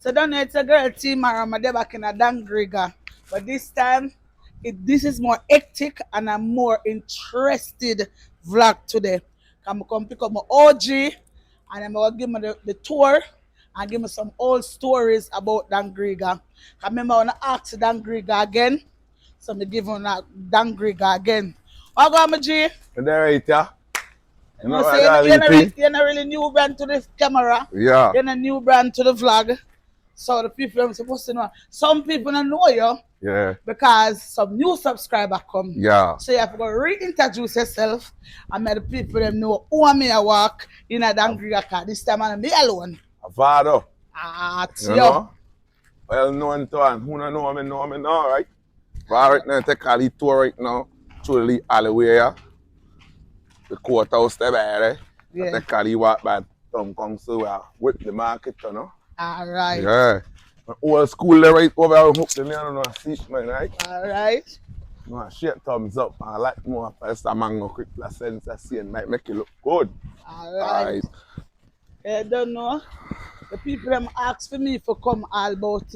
So don't know it's a girl team around my day back in a Dangriga. But this time this is more hectic and I'm more interested vlog today. I'm come pick up my OG and I'm gonna give me the tour and give me some old stories about Dangriga. I remember when I asked Dangriga again, so I'm giving that Dangriga again. What go on, my G? There right, yeah. You know, so you're not really new brand to the camera. Yeah. You're not new brand to the vlog. So the people I'm supposed to know. Some people don't know you. Yeah. Because some new subscriber come. Yeah. So you have to reintroduce yourself and make the people them know who am I walk in a Dangriga car. This time I'm me alone. Vado. It's you know? Well known to and who don't know me now, right? But right now take a tour right now. Through the alleyway here. The courthouse there, right? Yeah. I take a walk by Town Council with the market, you know. Alright. Yeah. An old school there right over there hook them here on a seat, man, right? Alright. No, shit thumbs up. I like more first a mango quick placenta scene might make it look good. Alright. I don't know. The people them ask for me for come all about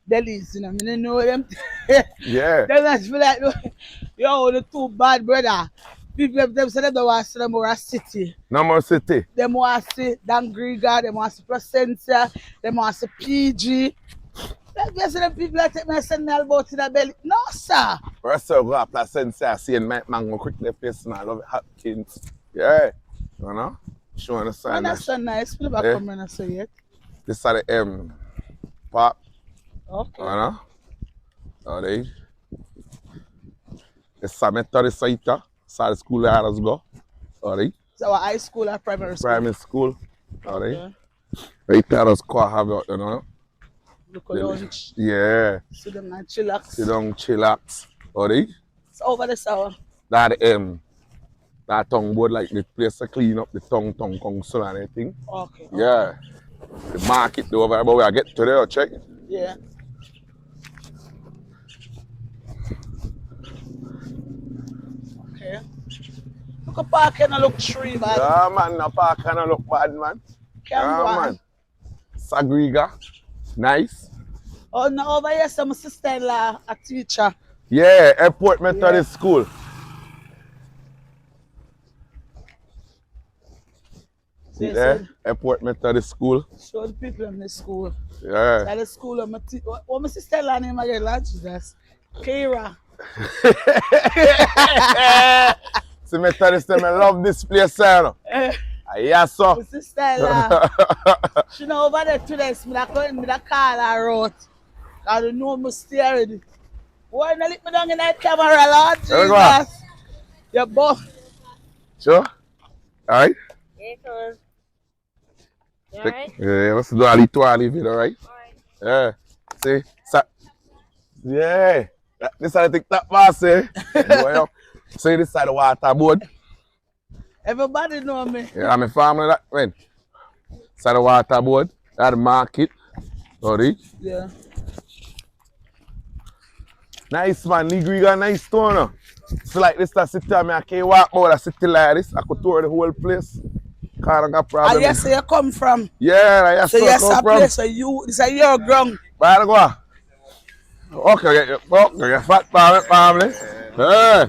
delis, you know. I don't know them. Yeah. They not feel like yo, the two bad brother. People them say they don't want to see no more city. No more city. They want to see Dangriga, they want to see Placentia, they want to see PG. Like the people that take me and send me all about in the belly. No, sir. First of all, Placentia, seeing my mango quick their face and I love it, Hopkins. Yeah. You know? Showing the sign. That's so nice. People back come and say it. This is the pop. Okay. You know? Alright. This is the Methodist site. So the school I just go. Alright. So our high school or primary school? Primary school. Alright. Okay. Right there just go have it, you know. Look at lunch. Yeah. Sit down and chillax. Sit down, chillax. Alright. It's over the sour. That tongue board like the place to clean up the tongue council and everything. Okay. Yeah. The market over there, but we get to there, check. Yeah. Okay. Look at park and look tree, man. Yeah, man, the park and look bad, man. Yeah, man. Dangriga. Nice. Oh, no, over here, some sister-in-law, a teacher. Yeah, Airport Methodist School. See there? Airport Methodist School. Show the people in the school. Yeah. That's the school of my what my sister-in-law name again, Lord Jesus? Kira. See, Methodist, I love this place, sir. Yes, sir. My sister-in-law. She know over there today, so I call her out. I don't know my steering. Why not let me down in that camera, Lord Jesus? You're both. Sure? Alright? Yeah, cuz. You alright? Yeah, let's do a little video, alright? Alright. Yeah. See? Yeah. This is the TikTok boss, eh? See this side of the water board? Everybody know me. Yeah, I'm a family that when. Side of the water board, that's the market. Sorry? Yeah. Nice man, Dangriga, nice stone. So like this, I sit here, I can't walk out, I sit like this, I could tour the whole place. Can't have problem. And yes, so you come from? Yeah, yes, so yes, come from. So this is your ground. Where to go? Okay, you fat family. Yeah.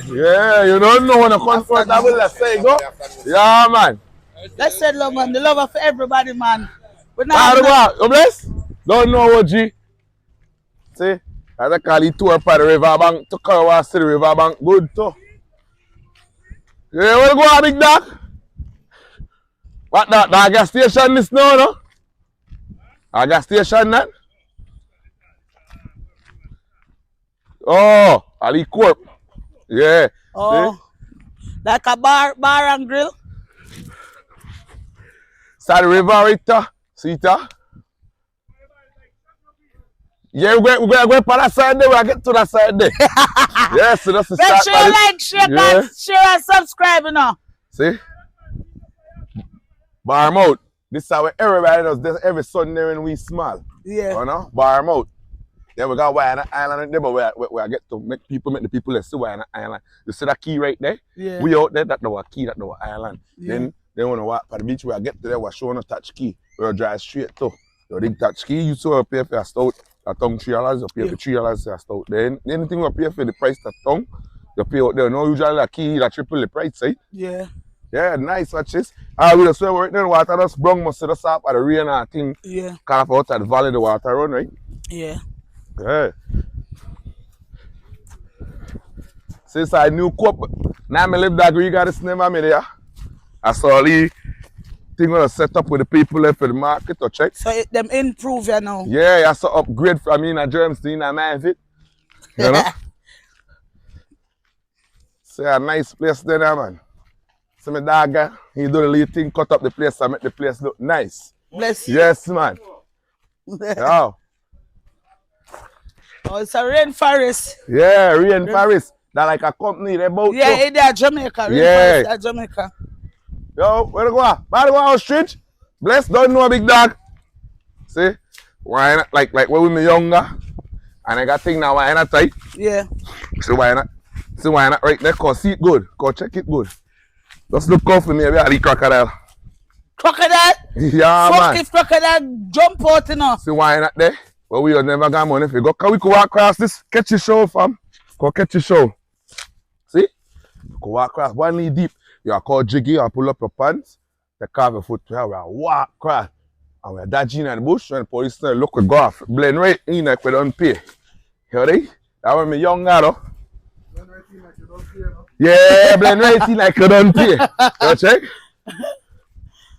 Yeah, you don't know when you comfortable, let's say go. Yeah, man. Let's say love, man. The love for everybody, man. Where to go? You bless? Don't know what G. See? I call it tour for the riverbank to come over to the riverbank. Good too. Yeah, where go, big dog? What that? The gas station this now, no? A gas station that? Oh, Ali Corp. Yeah. Oh. See? Like a bar and grill? So the river right there. See that? Yeah, we're going to that side there. We'll get to that side there. Yes, so that's the start. Make sure you like, share, and subscribe, you know. See? Barmouth. This is how everybody does this every Sunday when we small. Yeah. You know? Barmouth. Then we got Wine Island there, but we get to make the people that see Wine Island. You see that key right there? Yeah. We out there, that's our key, that's our island. Yeah. Then when we walk by the beach, we get to there, we're showing a touch key. We'll drive straight to You dig touch key, you still pay for a stout. A tongue $3, you pay for $3 for a stout. Then anything you pay for the price of tongue, you pay out there. No, usually a key that triple the price, right? Yeah. Yeah, nice watches. We just swear right now the water just brung must just up at the rain and thing. Yeah. Kind of out at the valley the water run, right? Yeah. Yeah. Since I knew Coop, now I live Dangriga, this never me there. I saw the thing gonna set up with the people left for the market to check. So them improve you now. Yeah, I saw upgrade from me in a Germstein and my fit. You know? Say a nice place there, man. So my dog, he do the little thing, cut up the place and make the place look nice. Bless you. Yes, man. Yeah. Oh, it's a rainforest. Yeah, Rainforest. That like a company they both. Yeah, it's at Jamaica. Yeah. Rainforest at Jamaica. Yo, where to go? Vado on street. Bless, don't know, big dog. See? Why not? Like when we were younger. And I got thing now, why not tight? Yeah. See why not? See why not? Right there, cause see it good. Go check it good. Just look out for me, we are the crocodile. Crocodile? Yeah, Fuck man. if crocodile jump out, you know. See why not there? Well, we have never got money if you go. Can we go walk across this? Catch your show, fam. Go catch your show. See? Go walk across. One knee deep. You are called jiggy, you pull up your pants, take off your foot, we are walk across. And we're dodging in the bush, and the police look, we go off. Blend right in like we don't pay. You ready? That when me younger, though. Blend right in like you don't pay, no? Yeah, blend right in like you don't pay. You check?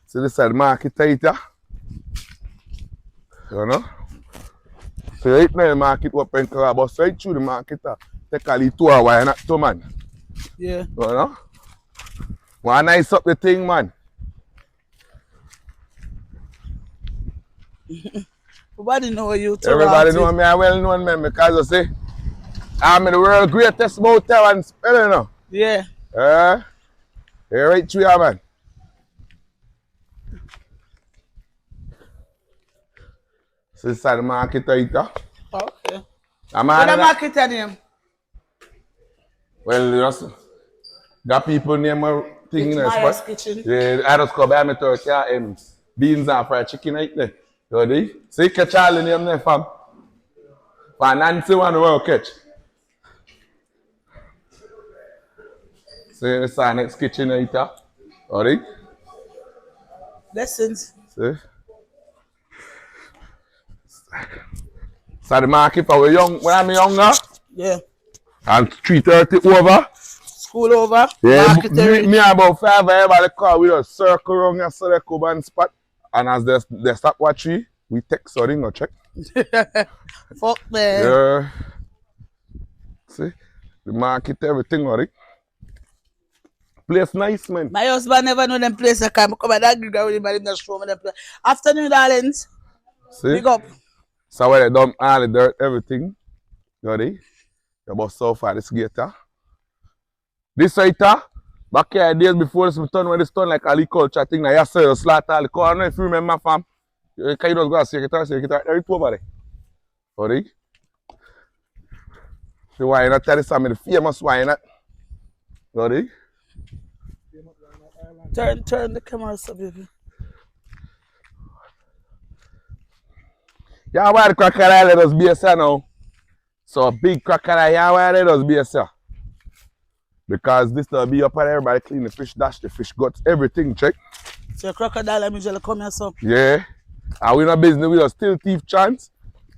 See this side market tight, yeah? You know? So right now the market open, but right through the market, take a little tour, why not to, man? Yeah. You know? Want nice up the thing, man. Everybody know you too. Everybody know me, I well known man, because I say, I'm the world greatest motel and spell, you know. Yeah. You're right through here, man. So this is the market right here. Okay. I'm What the market name? Well, just got people name a thing in the Maya's spot. Kitchen. Yeah, I just come buy me turkey and beans and fried chicken right there. You ready? See, catch all the name there, fam. For Nancy one will catch. See, this is our next kitchen right here. Ready? Lessons. See? So the market for we young, when I'm younger, Yeah. and 3:30 over. School over. Yeah, Market me about 5 everybody call, we just circle around here so they come and spot. And as they stop watching, we take something or check. Fuck man. Yeah. See? The market, everything, alright. Place nice, man. My husband never know them place. I come at that Dangriga with him and just show me them place. Afternoon, darlings. See? Big up. So where they dump all the dirt, everything. You ready? You about so far this gate, huh? This right here, back here days before this turn when this turn like agriculture thing, now you say you slaughter all the cow. I don't know if you remember, fam. You can just go and shake it out, there it over there. Ready? The why not tell this some the famous why not? Ready? Turn the camera so baby. Yeah, why the crocodile let us be a sir now? So a big crocodile, yeah, why let us be a sir? Because this will be up and everybody clean the fish, dash the fish guts, everything, check. So a crocodile and usually come here so. Yeah. And we no business, we just still thief chance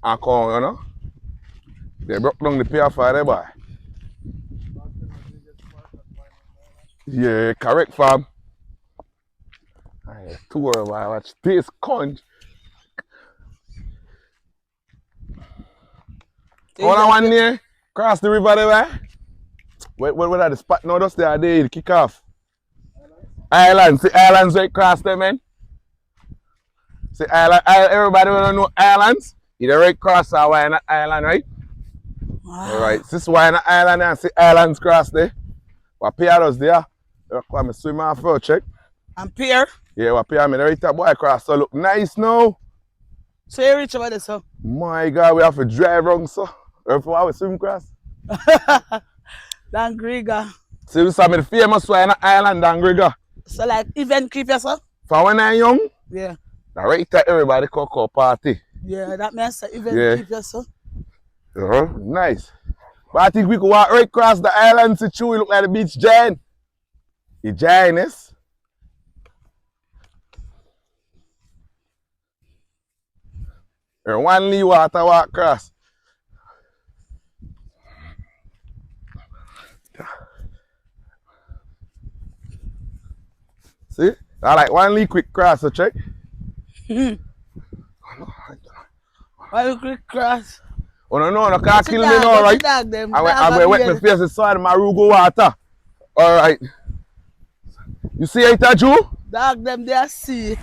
and come, you know. They broke down the pair for them, boy. Yeah, correct, fam. Alright, tour, boy, watch this conch. Hold on one there, cross the river there, boy. What are the spot now? Just the other day, the kick off. Islands, see islands right across there, man. See island, everybody wanna know islands? Either right cross or why not island, right? Wow. Alright, this is why not island and see islands cross there. What pier us there? Come swim off for check. And pier. Yeah, what pier me right boy cross so look nice now. So you reach over there so. My God, we have to drive wrong so. Where we swim cross? Dangriga. See this is the famous why not island Dangriga. So like event keep yourself? For when I'm young, Yeah. right at everybody cocoa party. Yeah, that means the event Yeah. keep you so. Nice. But I think we could walk right across the island to chew. Look like the beach giant. The giantess. And one Lee water walk across. See? I like one Lee quick cross, so check. Why you quick cross? Oh no, can't kill me Dog, now, right? dog them. I'm going to wet my face inside my Rugo water. Alright. You see it, Jew? Dog them they see.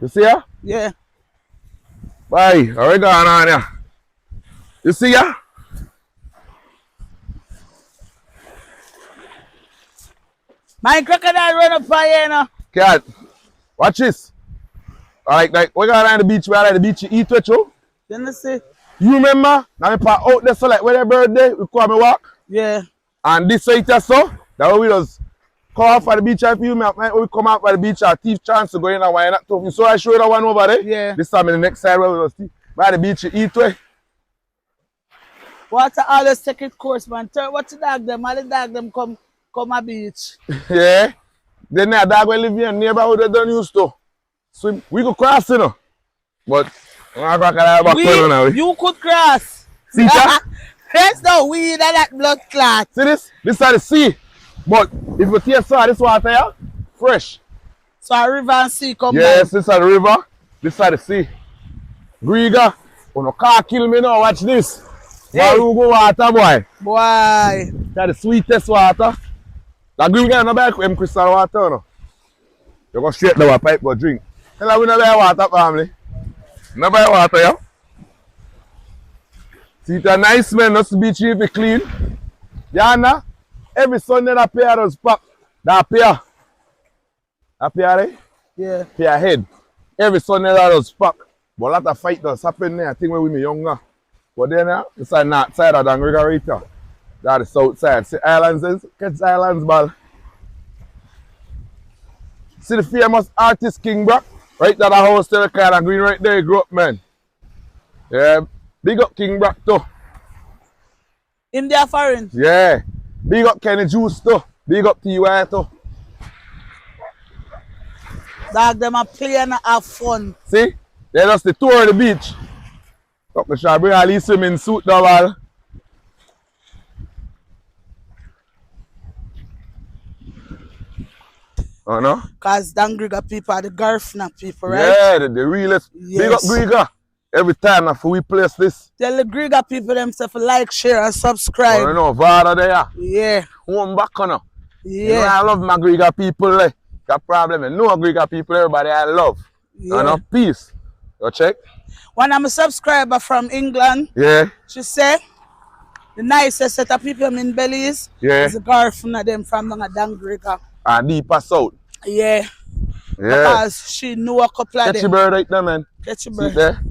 You see her? Yeah. Bye. Alright, going on here. You see her? My crocodile run up for you now. Cat, watch this. Alright, like, we got on the beach, we are at the beach, you eat with you. You see? You remember? Now we park out there, so like, when their birthday, we come and walk. Yeah. And this way, so, that way we just come out for the beach, and feel me, we come out for the beach, our thief chance to go in and why not tough. So I show you that one over there. Yeah. This time in the next side, where we just by the beach, you eat with. Water always take it course, man. What the dog them? All the dog them come a beach. Yeah. Then that dog will live in neighborhood they don't used to swim. We could cross, you know. But I'm not back now. You could cross. See that? There's no weed and that blood clot. See this? This is the sea. But if you taste this water here, fresh. So a river and sea come Yes, this is the river. This is the sea. Dangriga. Oh no, can't kill me now. Watch this. Hey. Marugo water, boy. Boy. That's the sweetest water. Dangriga no buy them crystal water, no. You go straight down a pipe, go drink. Tell her we no buy water, family. No buy water, yeah. See, it's a nice smell, not to be cheap, be clean. Yeah, nah? Every Sunday that pair does pop. That pair. That pair, eh? Yeah. Pair head. Every Sunday that does pop. But a lot of fight does happen there, I think when we were younger. But then, it's the north side of Dangriga right here. That's the south side. See islands is? Catch the islands, ball. See the famous artist King Brock? Right there, the house to the car and green right there, he grew up, man. Yeah. Big up King Brock too. In their foreign. Yeah. Big up Kenny Juice too. Big up TY too. Dog them a play and have fun. See? They just the tour of the beach. Look, I shall bring all these swimming suit now, all. Oh no? Cause Dangriga people are the Garfna people, right? Yeah, the realest. Yes. Big up Griga. Every time after we place this. Tell the Griga people themselves like, share and subscribe. Oh, you know, Vado there. Yeah. Home back on. Yeah. You know, I love my Griga people. Like. Got problem. You know Griga people, everybody I love. Yeah. You know, peace. You check? One of my subscriber from England, Yeah. she said, the nicest set of people in Belize is the Garfna them from Dangriga. And deeper south. Yeah. Yeah. Because she knew a couple of Catch your them. bird right there, man. Catch your See bird. there?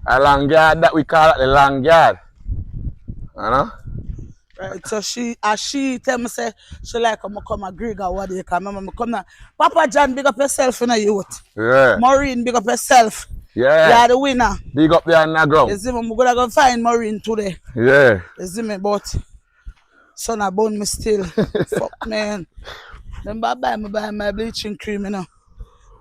A long yard that we call it the long yard. You know? Right, so she tell me say she like come a Griga what they come. Mama come now. Papa John, big up yourself in the youth. Yeah. Maureen, big up yourself. Yeah. You are the winner. Big up there on the ground. You see me, I'm gonna go find Maureen today. Yeah. You see me, but son I bone me still. Fuck man. Then buy my bleaching cream, you know.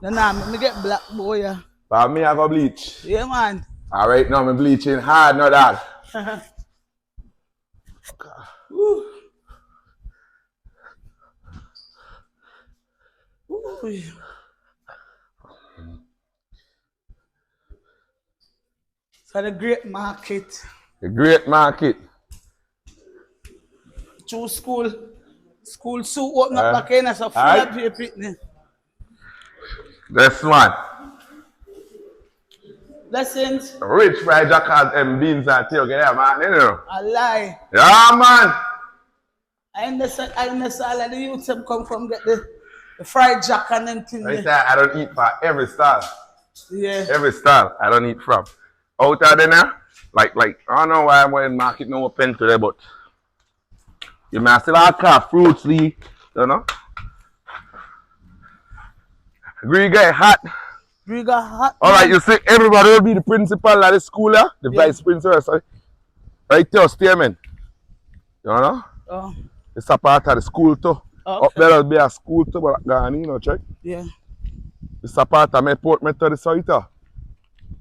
Then me get black boy. Yeah, But me I go bleach. yeah man. Alright now me bleaching hard, no that. Ooh. Ooh. For the great market. The great market. To school suit open up back in so full of people. This one. Lessons. Rich fried jackals and beans and tail get there, man. You know. A lie. Yeah, man. I understand all of the youths them come get the fried jack and them things. I say I don't eat for every style. Yeah. Every style I don't eat from. Out of there, like I don't know why I'm in market no open today, but you may still have fruits, Lee, you know. Dangriga hot. Riga hot. Alright, you see, everybody will be the principal at the school, the Yeah. vice principal, sorry. Right there, statement. You know? Oh, It's a part of the school too. Up okay. there will be a school too, but gone, you know, check. Yeah. It's a part of my Port Methodist right there.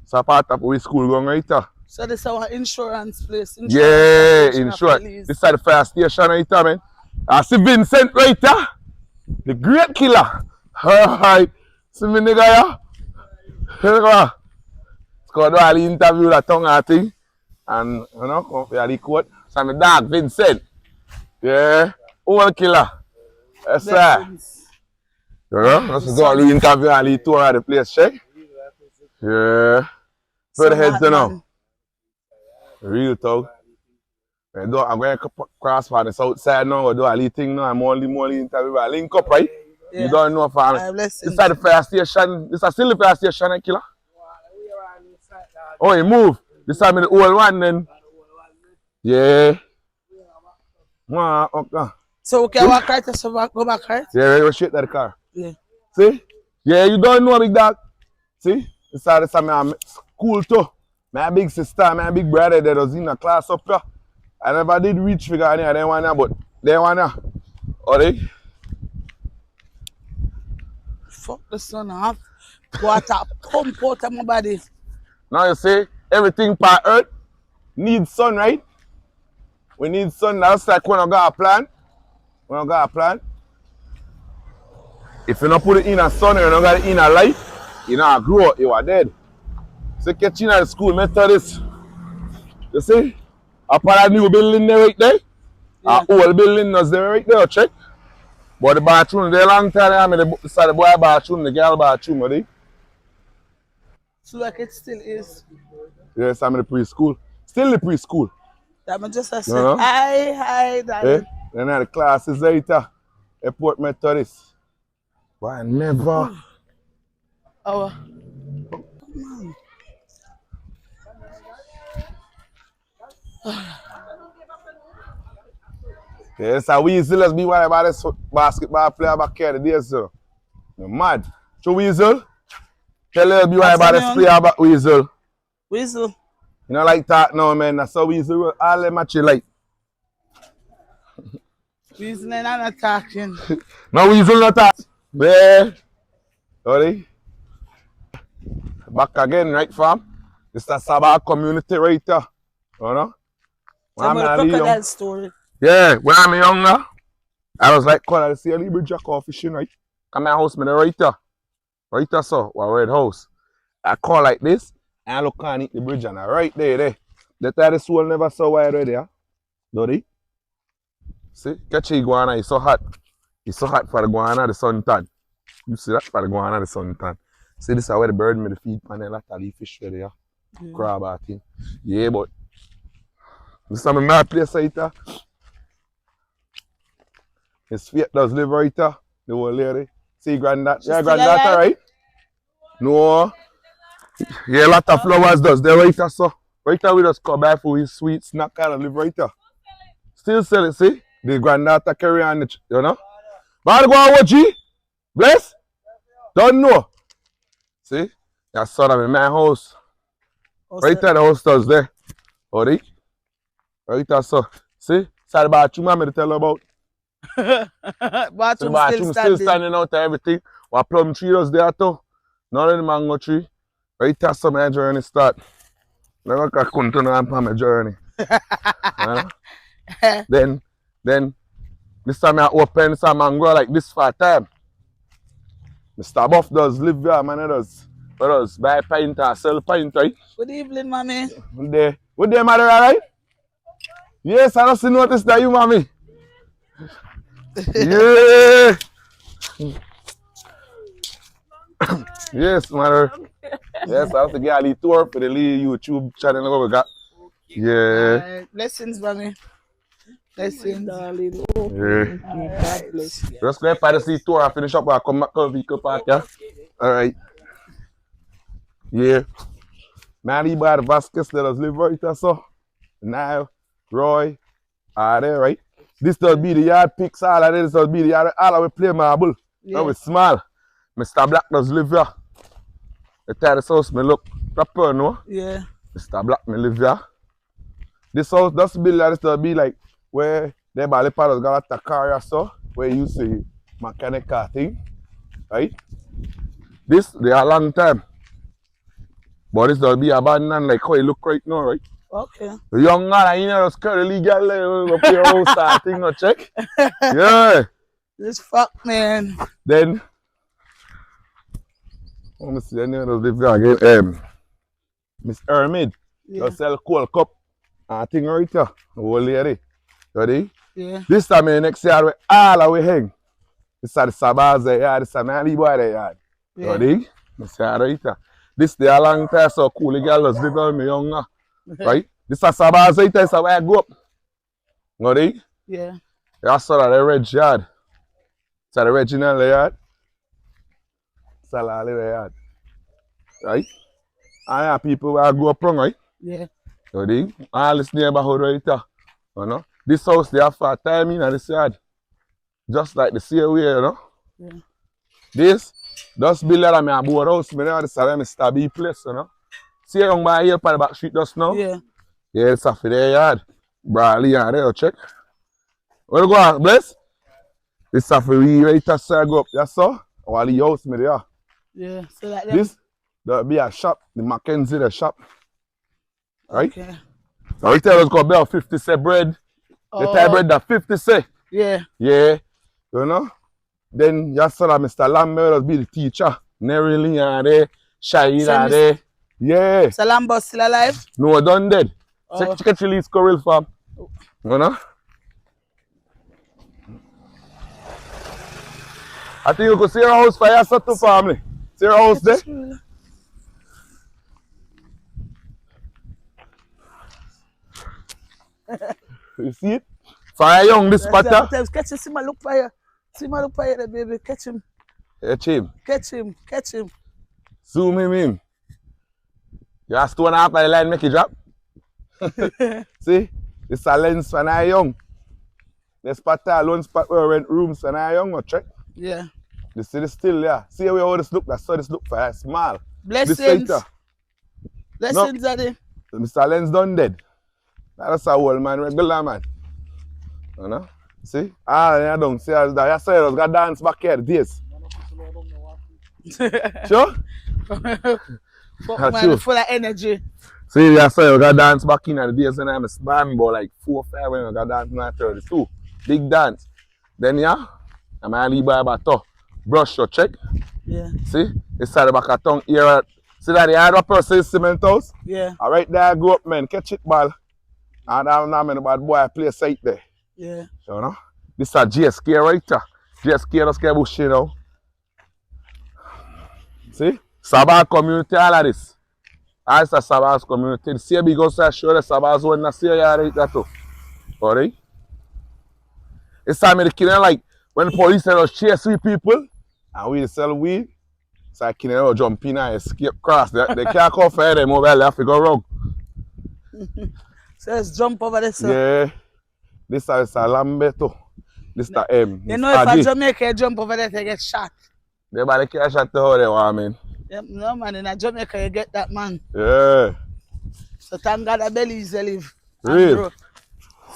It's a part of our school going right there. So this is our insurance place. Yeah, Corporation in of short. Police. This is the fire station right there, man. I see Vincent right there. The great killer. Alright. See me nigga yeah? It's called all the interview that tongue and thing. And you know, come up here the quote. So my dog Vincent. Yeah. All killer. Yes sir. Blessings. You know, let's do all the interview and the tour of the place, check. Yeah. Where the heads you know? Real talk. I'm going to cross for the south side now, or do all the thing now. I'm only interview. I link up, right? Yeah. You don't know for me. This is the fire station. This is still the fire station, eh, killer? Oh, he move. This is the old one then. Yeah. Wow, okay. So we can walk right so go back, right? Yeah, we're straight to the car. Yeah. See? Yeah, you don't know, big dog. See? This is my school too. My big sister, my big brother that was in the class up here. I never did reach figure any of them one here, but they one here. Alright? Fuck the sun off. Water pump out of my body. Now you see, everything per earth needs sun, right? We need sun. That's like when I got a plant. When I got a plant. If you don't put it in a sun, you don't got it in a light, you don't grow, you are dead. So catch in at the school, Methodist. You see? Up on a new building there right there. Yeah. An old building is there right there, check. But the bathroom there long time, I mean the boy bathroom, the girl bathroom, right? So like it still is. Yes, I'm in the preschool. Still the preschool. That man just said, know? hi, Eh? darling. Then the classes later. Airport Methodist. But I never. Oh. Yes, a Weasel has been one about this basketball player back here today, so. You're mad. So Weasel, tell her be one about this player back Weasel. Weasel. You know like that now, man. That's how Weasel all the match you like. Weasel and I'm not talking. No Weasel not that. Yeah. Sorry. Back again, right fam? This is the Sabah community right here. You know? Tell me the crocodile story. Yeah, when I'm younger, I was like, "Call I see a little jack off fishing, right? Come my house, me right there. Right there, so, our red house. I call like this, and I look and eat the bridge, and I right there. The time the soul never saw wide already, yeah? Doddy? See? Catch the iguana, it's so hot. It's so hot for the iguana, the sun tan. You see that? For the iguana, the sun tan. See, this is where the bird made the feed pan and lot of the fish there, yeah? Crab, I think. Yeah, but this is my place right there. His fate does live right there, the old lady. See granddad, yeah, granddaughter, right? No. Yeah, a lot of flowers does there right there, so. Right there we just come back for his sweet snack kind of live right there. Still sell it, see? The granddaughter carry on it, you know? But go on, what G? Bless? Don't know. See? That's son of my house. Right there the house does there. Alright? Right there, so. See? Sorry about you, man, to tell you about. Bathroom still standing out of everything. What plum tree was there too. Not in the mango tree. Right there, so my journey start. Never can continue on my journey. Then, this time I open some mango like this for a time. Mr. Buff does live there, man. He does buy pint and sell pint, right? Good evening, mommy. Good day, mother, alright? Yes, I just noticed that you, mommy. Yeah. Yes, mother. Yes, I have to get a little tour for the little YouTube channel we got. Yeah. Blessings, mommy. Blessings, darling. Yeah. God bless you. Just go for the sea tour and finish up and come back to the vehicle park, yeah? Alright. Yeah. Manny Bad Vasquez let us live right there, so. Now, Roy, are there, right? This does be the yard picks, all of this does be the yard, all of we play marble. Yeah. Now we small. Mr. Black does live here. The terrace house me look proper, no? Yeah. Mr. Black me live here. This house, this building, this will be like where the Bali Paddles got a car or so, where you see mechanical thing, right? This, they are a long time. But this will be abandoned like how it look right now, right? Okay. The young man, you know, just currently get up your house and thing, no check. Yeah. This fuck, man. Then, let me see the name of the live there again. Miss Hermid, Yeah. you sell cold cup and thing right here. The old lady. Ready? Yeah. This time next year we all the way hang. This is the Sabaz yard, this is my Ali boy yard. Yeah. Ready? This right here. This day a long time so cool the girl just live on me younger. Right? This is Sabaz right here, this is where I grew up. Ready? Yeah. You saw the red yard. It's the original yard. It's the Lali yard. Right? And yeah, people where I grew up from, right? Yeah. Ready? All this neighborhood right here. You know? This house they have for a time in this yard. Just like the same way, you know? Yeah. This builder that me a board house, me know this is a stabby place, you know? See a young boy here on the back street just now? Yeah. Yeah, it's off of their yard. Bradley and there, check. Where you go on, bless? This is off of we right here, so I go up, that's all. While the house me there. Yeah. So that This, there'll be a shop, the Mackenzie the shop. Right? Okay. So right there, let's go about 50 cent bread. The type bread that 50 cent. Yeah. Yeah. You know? Then you saw that Mr. Lambert be the teacher. Nerily and there, Shahid there. Yeah. So Lambo still alive? No, done dead. Oh. Check it release Corel farm. You know? I think you could see your house for your set to family. See your house there? You see it? Fire young this patter. Sometimes catch him, see my look fire. See my look fire there, baby. Catch him. Catch him. Catch him. Catch him. Zoom him in. You have stone up by the line, make it drop. See? This is a lens when I young. This patter alone spot where we rent rooms when I young, no check. Yeah. You see this still there. See how this look, that's how this look for that small. Blessings. Blessings, Daddy. Mr. Lens done dead. That's a old man, regular man. You know? See? I don't see as that. You saw us got dance back here, this. Sure? Fuck man, full of energy. See, you saw you got dance back in the days when I'm a spam about like 4 or 5 when you got dance in 32. Big dance. Then yeah, I'm a leave by about brush your check. Yeah. See? It's at the back of tongue here. See that the other person is cement house? Yeah. All right there, go up, man. Catch it, ball. And I'm not a bad boy, play site there. Yeah. You know? This is a GSK right here. GSK just get bush, you know. See? Sabah community, all of this. All this is Sabah's community. The same big house I show the Sabah's one that see you right there too. Alright? It's time the kid like when the police just chase 3 people and we sell weed. So I can jump in and escape cross. They can't come for them over there, they have to go wrong. So let's jump over this. Yeah. This is a Lamberto. This is You know, if a Jamaica jump over there, they get shot. They better catch shot to how they want, man. Yeah, no, man, in a Jamaica, you get that, man. Yeah. So thank God the belly is live. Real.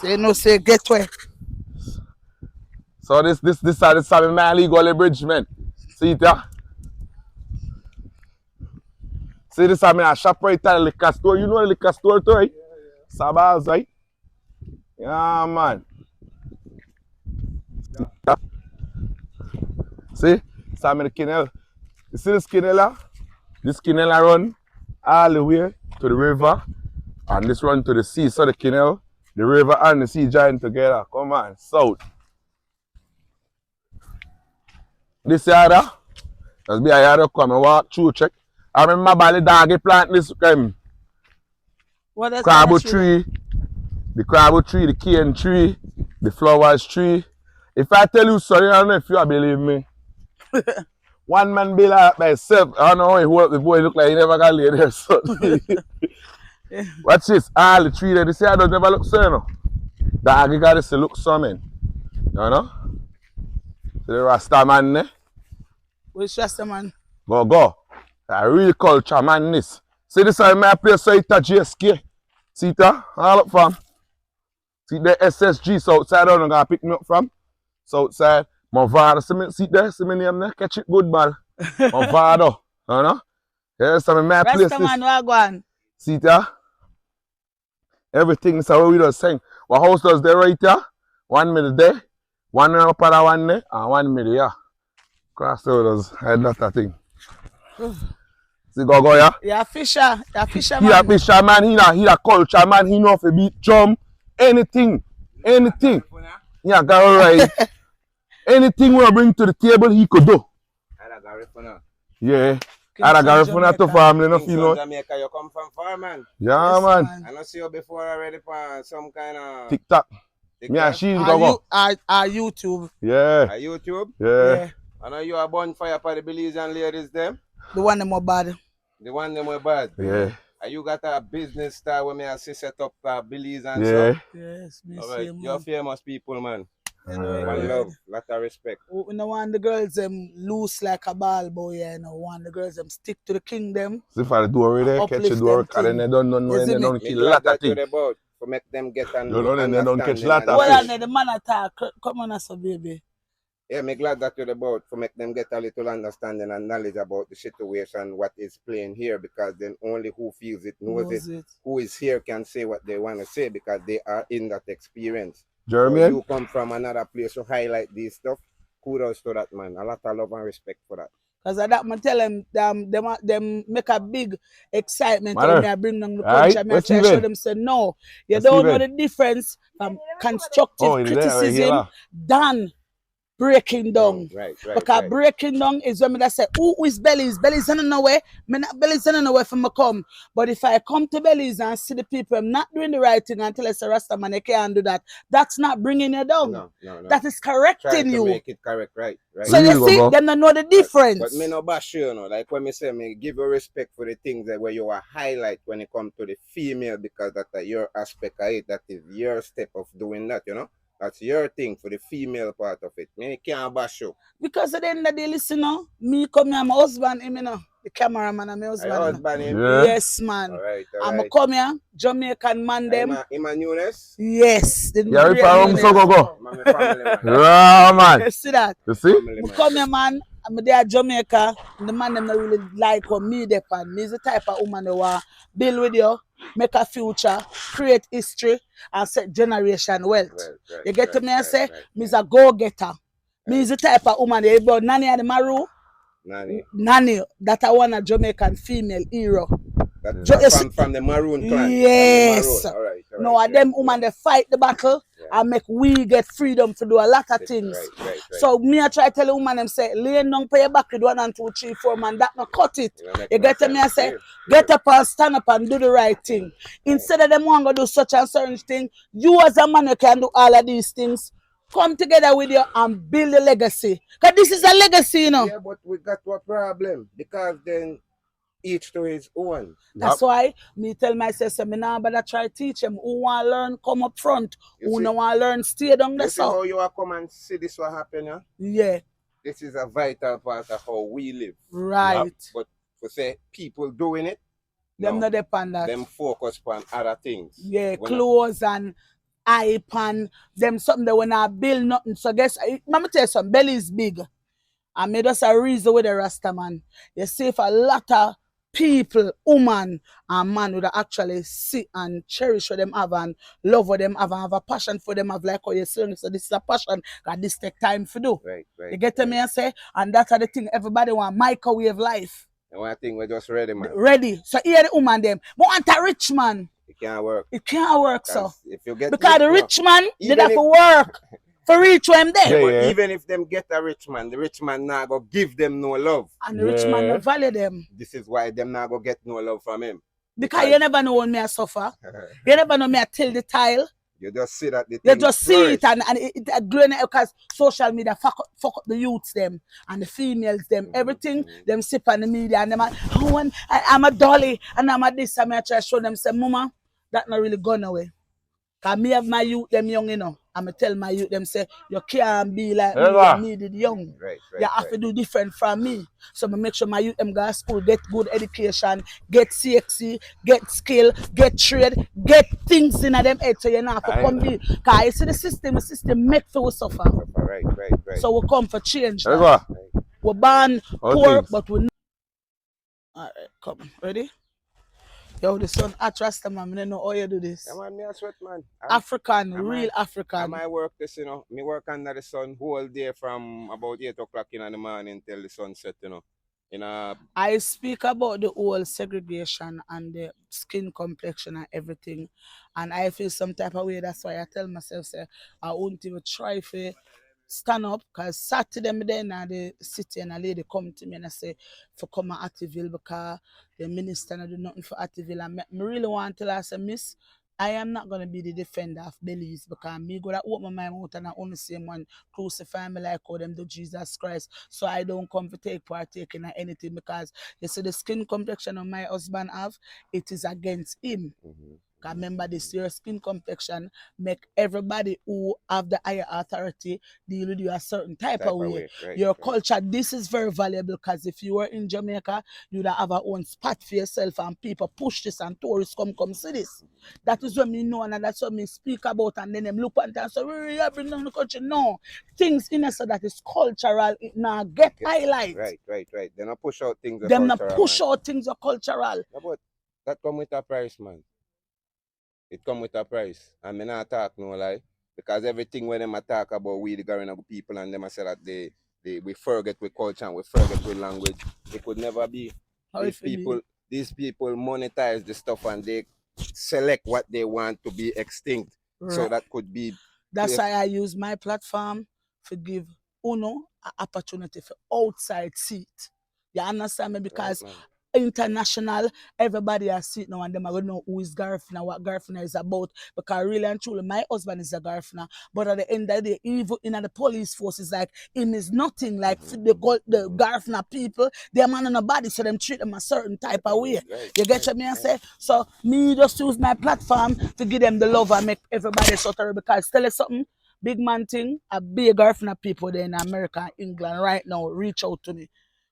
So you know, say, get where. So this is my legal bridge, man. See it, yeah? See this is a shop right there, the liquor store. You know the liquor store too, right? Sabah's, right? Yeah, man. See? Sam in the canal. You see this canal? This canal run all the way to the river and this run to the sea. So the canal, the river and the sea join together. Come on, south. This yard, there's be a yard come and walk through, check. I remember by the doggy plant this What is crab tree, the crab tree, the cane tree, the flowers tree. If I tell you sorry, I don't know if you believe me. One man be like by himself. I don't know how he hold up the boy look like he never got laid there. So. Watch this, all the tree there, this yard don't never look so, you know. Doggy got this look so, man. You know? So the Rasta man there. Which Rasta man? Go. A real culture, man, this. See this is my place, so it's a GSK. See it, all up from. See the SSG, Southside, I'm gonna pick me up from. Southside. My Vado, see there, see me name there, catch it good, man. My Vado, you know? Yeah, so my place Rasta this. man, wagwan. See it, everything is how we just saying. What house does there right here? 1 minute there, one up and one there, and 1 minute, yeah. Cross the road, I had that thing. See, go, yeah? Yeah, fisher. Yeah, fisher He a man. fisherman, he a culture man, he know for beat drum, anything. Yeah, go right. Anything we bring to the table, he could do. Yeah. I got from to family, no feel no. Jamaica, you come from far, man. Yeah, Yes, man. I know see you before already for some kind of TikTok. Me and she go. Our YouTube. Yeah. YouTube. Yeah. I know you are bonfire for the Belizean ladies, them. The one them more bad. The one them were bad. Yeah. And you got a business style where me I see set up Belize and Yeah. stuff. Yes, me All see right. man. You're famous people, man. Anyway, One love, lot of respect. we don't want the girls them loose like a ball boy, yeah, you know. Want the girls them stick to the kingdom. See if I do already, catch Uplift the door, them because then thing. they don't know, You and see they me? don't Me kill a glad lot of that you're things. about to make them get an You know, and they don't catch lot of Well, fish. and the man attack, come on, so baby. Yeah, me glad that you're about to make them get a little understanding and knowledge about the situation, what is playing here, because then only who feels it knows it. Who is here can say what they want to say because they are in that experience. Jeremy? So you come from another place to highlight this stuff. Kudos to that, man. A lot of love and respect for that. Because of that, I tell them make a big excitement Mother. when I bring them the Aye, punch. I what's show even? them, say, no, you What's don't know even? the difference from constructive Oh, it's there, right criticism here. than breaking down. Right. Because breaking down is when me say, who is Belize? Belize ain't nowhere. Me not Belize ain't nowhere for me come. But if I come to Belize and see the people I'm not doing the right thing and tell us a Rasta man, they can't do that. That's not bringing you down. No. That is Trying correcting to you. make it correct, right. So you Really, see, Gogo? them don't know the difference. But me no bash you, know. Like when me say, me give you respect for the things that where you are highlight when it comes to the female, because that's your aspect of it. That is your step of doing that, you know. That's your thing for the female part of it. Me can't bash you. Because at the end of the day, listen, no, me come here, my husband, him, you know, the cameraman and my husband. Your You know. husband, him? Yeah. Yes, man. All right. I'm come here, Jamaican man them. Him a newness? Yes. The Yeah, if great I man so them. go. I'm a family man. Yeah, man. You see that? You see? Family I man. come here, man. I'm there Jamaica. And the man them not really like what me depend. Me is the type of woman who want build with you, make a future, create history, and set generation wealth. Right, You get to me and say, right. me is a go-getter. Me is the type of woman that about Nanny and the Maru. Nanny, that I want a Jamaican female hero. From the Maroon clan. Yes. All right. No, them woman they fight the battle and make we get freedom to do a lot of things. Right. So me I try to tell the woman them say, lay down for your back with 1 and 2, 3, 4 man, that no cut it. You get to me and say, get up and stand up and do the right thing. Instead of them want to do such and certain thing, you as a man you can do all of these things. Come together with you and build a legacy. Because this is a legacy, you know. Yeah, but we got a problem because then each to his own. That's why me tell myself, so me now better try teach them who want to learn, come up front. Who no want to learn, stay down the You see how you are come and see this what happen, yeah? Yeah. This is a vital part of how we live. Right. Yep. But for say people doing it, Them not depend that. Them focus on other things. Yeah, clothes and hype and them something that when I build nothing. So guess let me tell you something, belly is big. And me just a reason with the Rasta man. You see if a lot of people, woman and man would actually sit and cherish what them have and love what them have and have a passion for them have like how you're saying. So this is a passion because this take time to do. Right. You get to me and say, and that's the thing everybody want microwave life. And one thing we're just ready, man. Ready. So here the woman them. But want a rich man. It can't work. It can't work, so. If you get because the rich man did have to work for reach them there. But even if them get a rich man, the rich man not go give them no love. And the rich man don't value them. This is why them not go get no love from him. Because you never know when me I suffer. You never know me I tell the tile. You just see that the You just see it and it growing because social media fuck up the youths them and the females them. Everything them sip on the media and them I'm a dolly and I'm a this and I try to show them say, Mama, that not really gone away. Cause me have my youth them young, you know. I'm tell my youth them say you can't be like me Never. when me did young. Right, You right, have to right. do different from me. So I make sure my youth them go to school, get good education, get CXC, get skill, get trade, get things in them head so you not have to come be. Cause you see the system make for we suffer. Right, right, right. So we come for change that. Never. We're born All poor, things. but we alright, come. Ready? Yo, the son at Rasta man, I know how you do Yeah, this. man, me a sweat, man. African, Am real I, am African. I work this, me work under the sun whole day from about 8 o'clock in the morning till the sunset, In a, I speak about the whole segregation and the skin complexion and everything. And I feel some type of way. That's why I tell myself, say, I won't even try to stand up because Saturday me then at the city and a lady come to me and I say for come to Activille because the minister not do nothing for Activille and me really want to tell her, I say, Miss, I am not gonna be the defender of Belize because me gonna open my mouth and I only say man crucify me like how them do Jesus Christ. So I don't come to partake in anything because you see the skin complexion of my husband have, it is against him. Because remember this, your skin complexion make everybody who have the higher authority deal with you a certain type of way. right, Your right. culture, this is very valuable because if you were in Jamaica, you'd have a own spot for yourself and people push this and tourists come see this. That is what me know and that's what me speak about and then them look at it and say, we have been down the country. No. Things in us so that is cultural, it now get highlight. Right, right, right. Then I push out things that Them not cultural, push man. out things are cultural. Yeah, but that come with a price, man. It come with a price. And me not talk no lie. Because everything when them talk about we the Garina people and them I say that we forget with culture and we forget with language. It could never be. How These if it people be? these people monetize the stuff and they select what they want to be extinct. So Right. that could be That's why I use my platform to give Uno an opportunity for outside seat. You understand me? Because right, international, everybody has seen now and them are going to know who is Garfina, what Garfina is about. Because really and truly, my husband is a Garfina. But at the end of the day, even in the police force, is like, him is nothing. Like the Garfina people, they're man on a body, so them treat them a certain type of way. You get what me I say? So me just use my platform to give them the love and make everybody so terrible. Because tell you something, big man thing, a big Garfina people there in America and England right now reach out to me.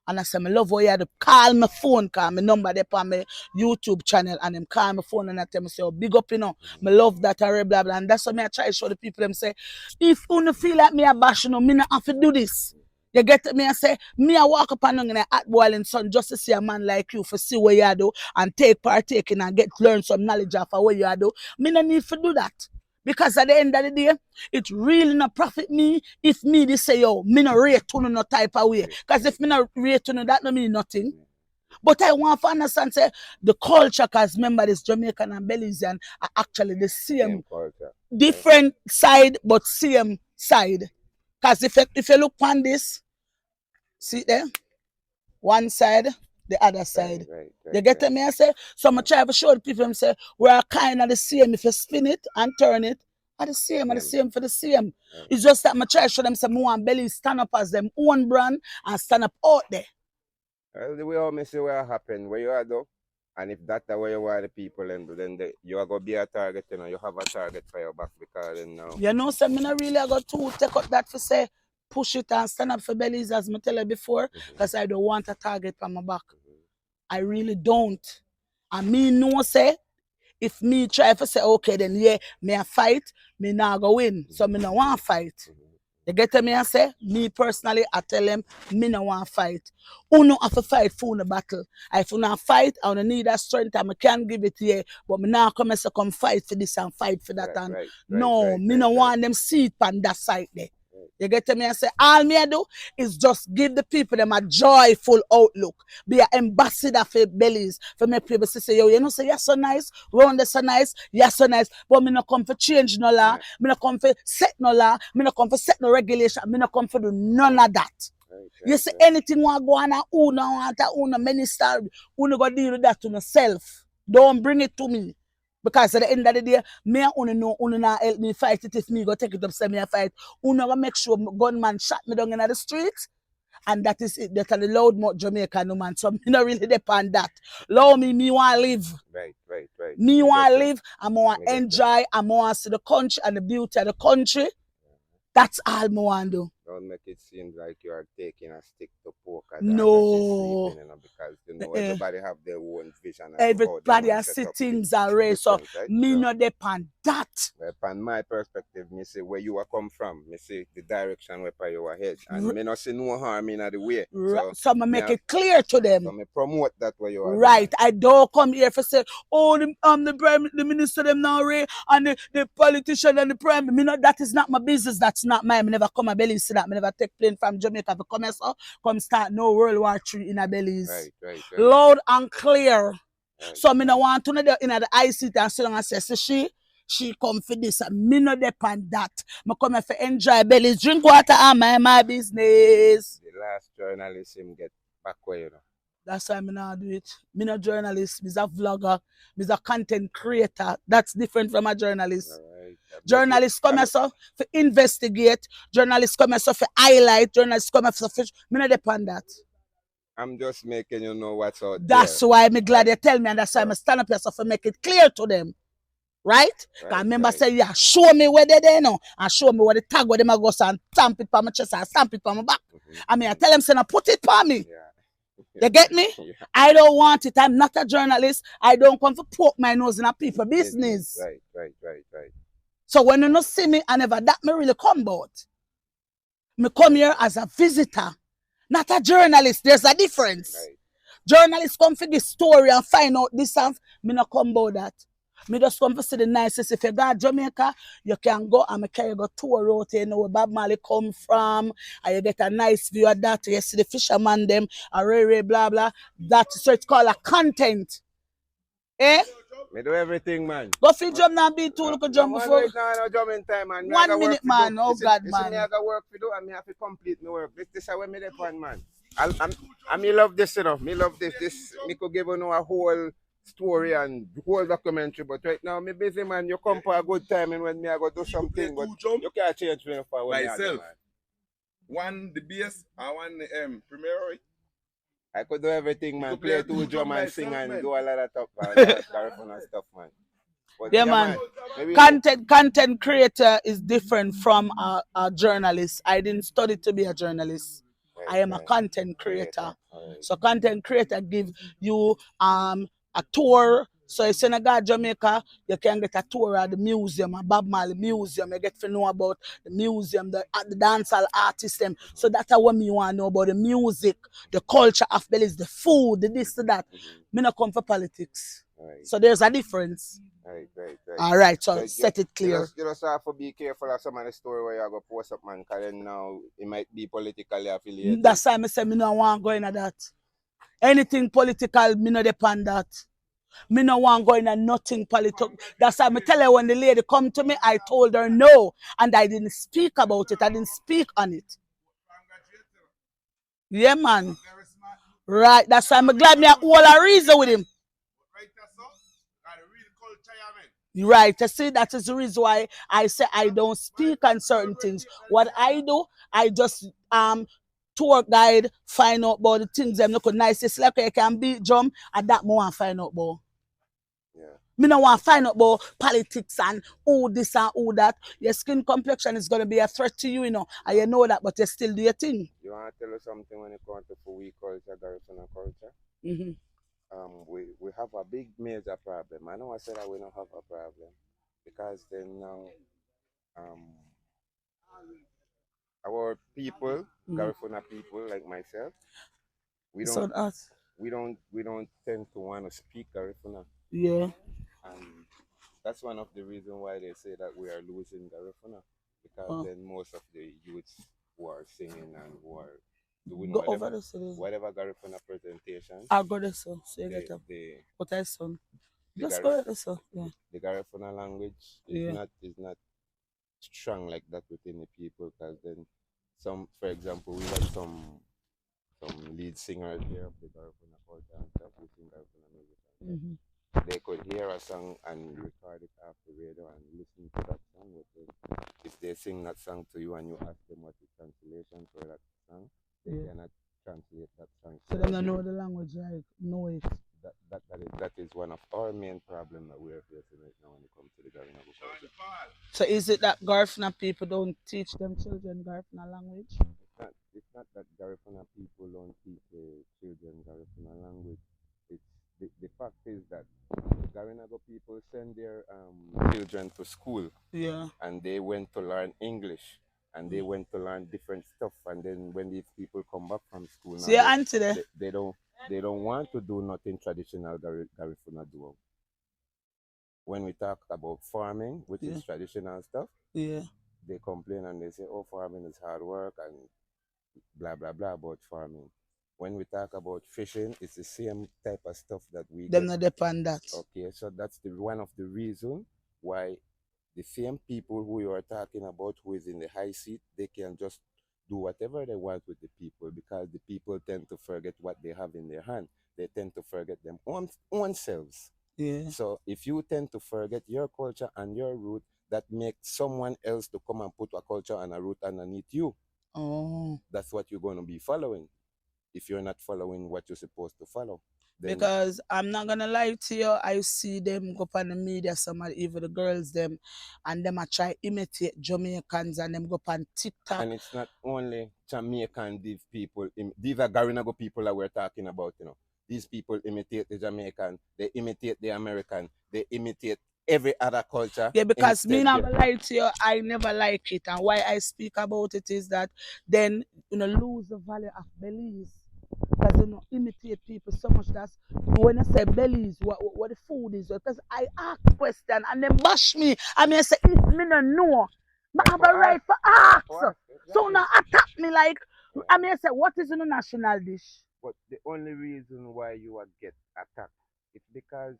And I say, I love how you had to call my phone, call my number there on my YouTube channel, and them call my phone and I tell me, say, oh, big up, I love that, blah, blah, blah. And that's what I try to show the people, them say, if you feel like me a bash, me not have to do this. You get me? I say, me I walk up and in a hot boiling sun just to see a man like you for see what you do and partake in and learn some knowledge of what you do. Me no need to do that. Because at the end of the day, it really not profit me if me they say, yo, me no rate to no type of way. Because if me no rate to no, that no mean nothing. But I want to understand, say, the culture, because remember this Jamaican and Belizean are actually the same culture. different side, but same side. Because if you look on this, see there, one side, the other side. You get me? I say, so I'm try to show the people, I say, we're kind of the same. If you spin it and turn it, are the same for the same. It's just that I try to show them some more belly stand up as them own brand and stand up out there. Well, the way how me see what happen, where you are though, and if that's the way you want the people and then you are going to be a target, you have a target for your back because then now. You know, so me not really got to take up that for say, push it and stand up for bellies as I tell you before, because I don't want a target on my back. I really don't. And me know say, if me try to say, okay, then yeah, me a fight, me not go win. So me no want fight. You get me? I say, me personally, I tell them, me no want fight. Who no have to fight for the battle. If you not fight, I don't need that strength, I can give it here. But me now come and say, come fight for this and fight for that. Me no want them seat on that side there. You get me? I say, all me I do is just give the people them a joyful outlook. Be an ambassador for bellies. For make people say, yo, you know, say, you're so nice, round so nice, you're so nice. But me no come for change no law. Me no come for set no law. Me no come for set no regulation. Me no come for do none of that. You see anything want go on who no want who no minister, who no go deal with that to yourself. Don't bring it to me. Because at the end of the day, me and Uno know Uno not help me fight it if me go take it up, say me a fight. Uno go make sure gunman shot me down in the street. And that is it. That are the loudmouth Jamaican no man. So me not really depend that. Allow me want to live. Right. Me want to live. I want Me to get you. enjoy. I want to see the country and the beauty of the country. That's all I want to do. Don't make it seem like you are taking a stick to poke at No. sleeping, because everybody have their own vision and Everybody how has they see set up things already. So different, right? me So, not depend that. from my perspective, me see where you are come from. Me see the direction where you are head, and me not see no harm in the way. So I make it clear to them. So me promote that where you are. Right, I don't come here for say, oh, the minister them now, Ray, and the politician and the prime. Me not, that is not my business. That's not mine. Me never come a Belize to that. Me never take plane from Jamaica to come here, so come start no World War III in a Belize. Right. Loud and clear. Right, so me no want to know in the ICT and so long and say, so she come for this. Me no depend that. Me come here for enjoy Belize, drink water and my business. The last journalist him get back where you know. That's why I not do it. Me not journalist, me a vlogger, me a content creator. That's different from a journalist. Right. Journalists come here so for investigate. Journalists come here so for highlight. Journalists come here so for me not depend that. I'm just making you know what's out That's there. why me glad they tell me, and that's why I stand up here so for make it clear to them. Right? I remember say, yeah, show me where they there now, and show me where the tag where them go and stamp it on my chest and stamp it on my back. I mean, I tell them, say, now put it on me. Yeah. You get me? Yeah. I don't want it. I'm not a journalist. I don't come to poke my nose in a people business. Right. So when you not see me, I never that me really come about. Me come here as a visitor, not a journalist. There's a difference. Right. Journalists come for this story and find out this and me not come about that. Me just come to see the nicest. If you go to Jamaica, you can go and me carry go tour out here, you know where Bob Marley come from, and you get a nice view of that. You see the fisherman them, and Ray blah blah. That so it's called a content. Eh? Me do everything, man. Go for jump now, be too look jump before. No jumping time, man. 1 minute, man. Oh God, man. man. Me I got work to do, and me have to complete my work. This is how me depend, man. I me love this, you know. Me love this. This me could give you a whole story and whole documentary, but right now me busy, man. You come for a good time, and when me I go do something, but you can't change me for what myself. One the bass and one the Primero. I could do everything, man. Play two drum and sing and do a lot of stuff, man. Stuff, man. But yeah, man. Maybe Content creator is different from a journalist. I didn't study to be a journalist. I am a content creator. So content creator give you a tour. So if you go to Jamaica, you can get a tour at the museum, a Bob Marley museum. You get to know about the museum, the dancehall artists them. So that's what me want to know about the music, the culture of Belize, the food, the this, the that. Me not come for politics. Right. So there's a difference. Right. All right, so set it clear. You just have to be careful of some of the story where you go post up, man, because then now it might be politically affiliated. That's why I say me no want go into that. Anything political, me no depend that. Me no want go into nothing political. That's why I tell her when the lady come to me, I told her no, and I didn't speak about it. I didn't speak on it. Yeah, man. Right. That's why I'm glad me all a reason with him. Right. You see, that is the reason why I say I don't speak on certain things. What I do, I just tour guide, find out about the things them look nice. It's like you can beat drum, and that more want find out about. Yeah. Me no want find out about politics and all this and all that. Your skin complexion is gonna be a threat to you, you know, and you know that, but you still do your thing. You want to tell us something when it comes to we culture, Garifuna culture? Mm-hmm. We have a big major problem. I know I said that we don't have a problem because then now our people, Garifuna people like myself, we don't tend to want to speak Garifuna. Yeah. And that's one of the reasons why they say that we are losing Garifuna, because then most of the youths who are singing and who are doing whatever Garifuna presentation. I'll go there, so you get up. What I son? Just go there, so yeah. The Garifuna language is not strong like that within the people, because then for example, we have some lead singers here of the Garifuna culture and stuff who sing Garifuna music. They could hear a song and record it off the radio and listen to that song. If they sing that song to you and you ask them what the translation for that song, They cannot translate that song. So they don't know the language, like know it. That is one of our main problems that we are facing right now when it comes to the Garinago culture. So is it that Garifuna people don't teach them children Garifuna language? It's not that Garifuna people don't teach the children Garifuna language. It's the fact is that the Garinago people send their children to school, Yeah. and they went to learn English, and they went to learn different stuff, and then when these people come back from school now, See your auntie there? they don't want to do nothing traditional Garifuna do. When we talk about farming, which is traditional stuff, Yeah. they complain and they say, oh, farming is hard work and blah blah blah about farming. When we talk about fishing, it's the same type of stuff that we Them get. not depend that. Okay, so that's one of the reason why the same people who you are talking about who is in the high seat, they can just do whatever they want with the people, because the people tend to forget what they have in their hand. They tend to forget them own selves. Yeah. So if you tend to forget your culture and your root, that makes someone else to come and put a culture and a root underneath you. Oh. That's what you're going to be following. If you're not following what you're supposed to follow, then Because I'm not gonna lie to you, I see them go up on the media, some of even the girls them, and them a try imitate Jamaicans and them go up on TikTok. and it's not only Jamaican these are Garinago people that we're talking about, you know. These people imitate the Jamaican, they imitate the American, they imitate every other culture. Yeah, because me not gonna lie to you, I never like it, and why I speak about it is that then lose the value of Belize. Because imitate people so much that when I say Belize, what the food is, because I ask question and then bash me. I mean I say if me no know, but I have a right for ask. So now attack me like I mean I say what is the national dish? But the only reason why you would get attacked, it's because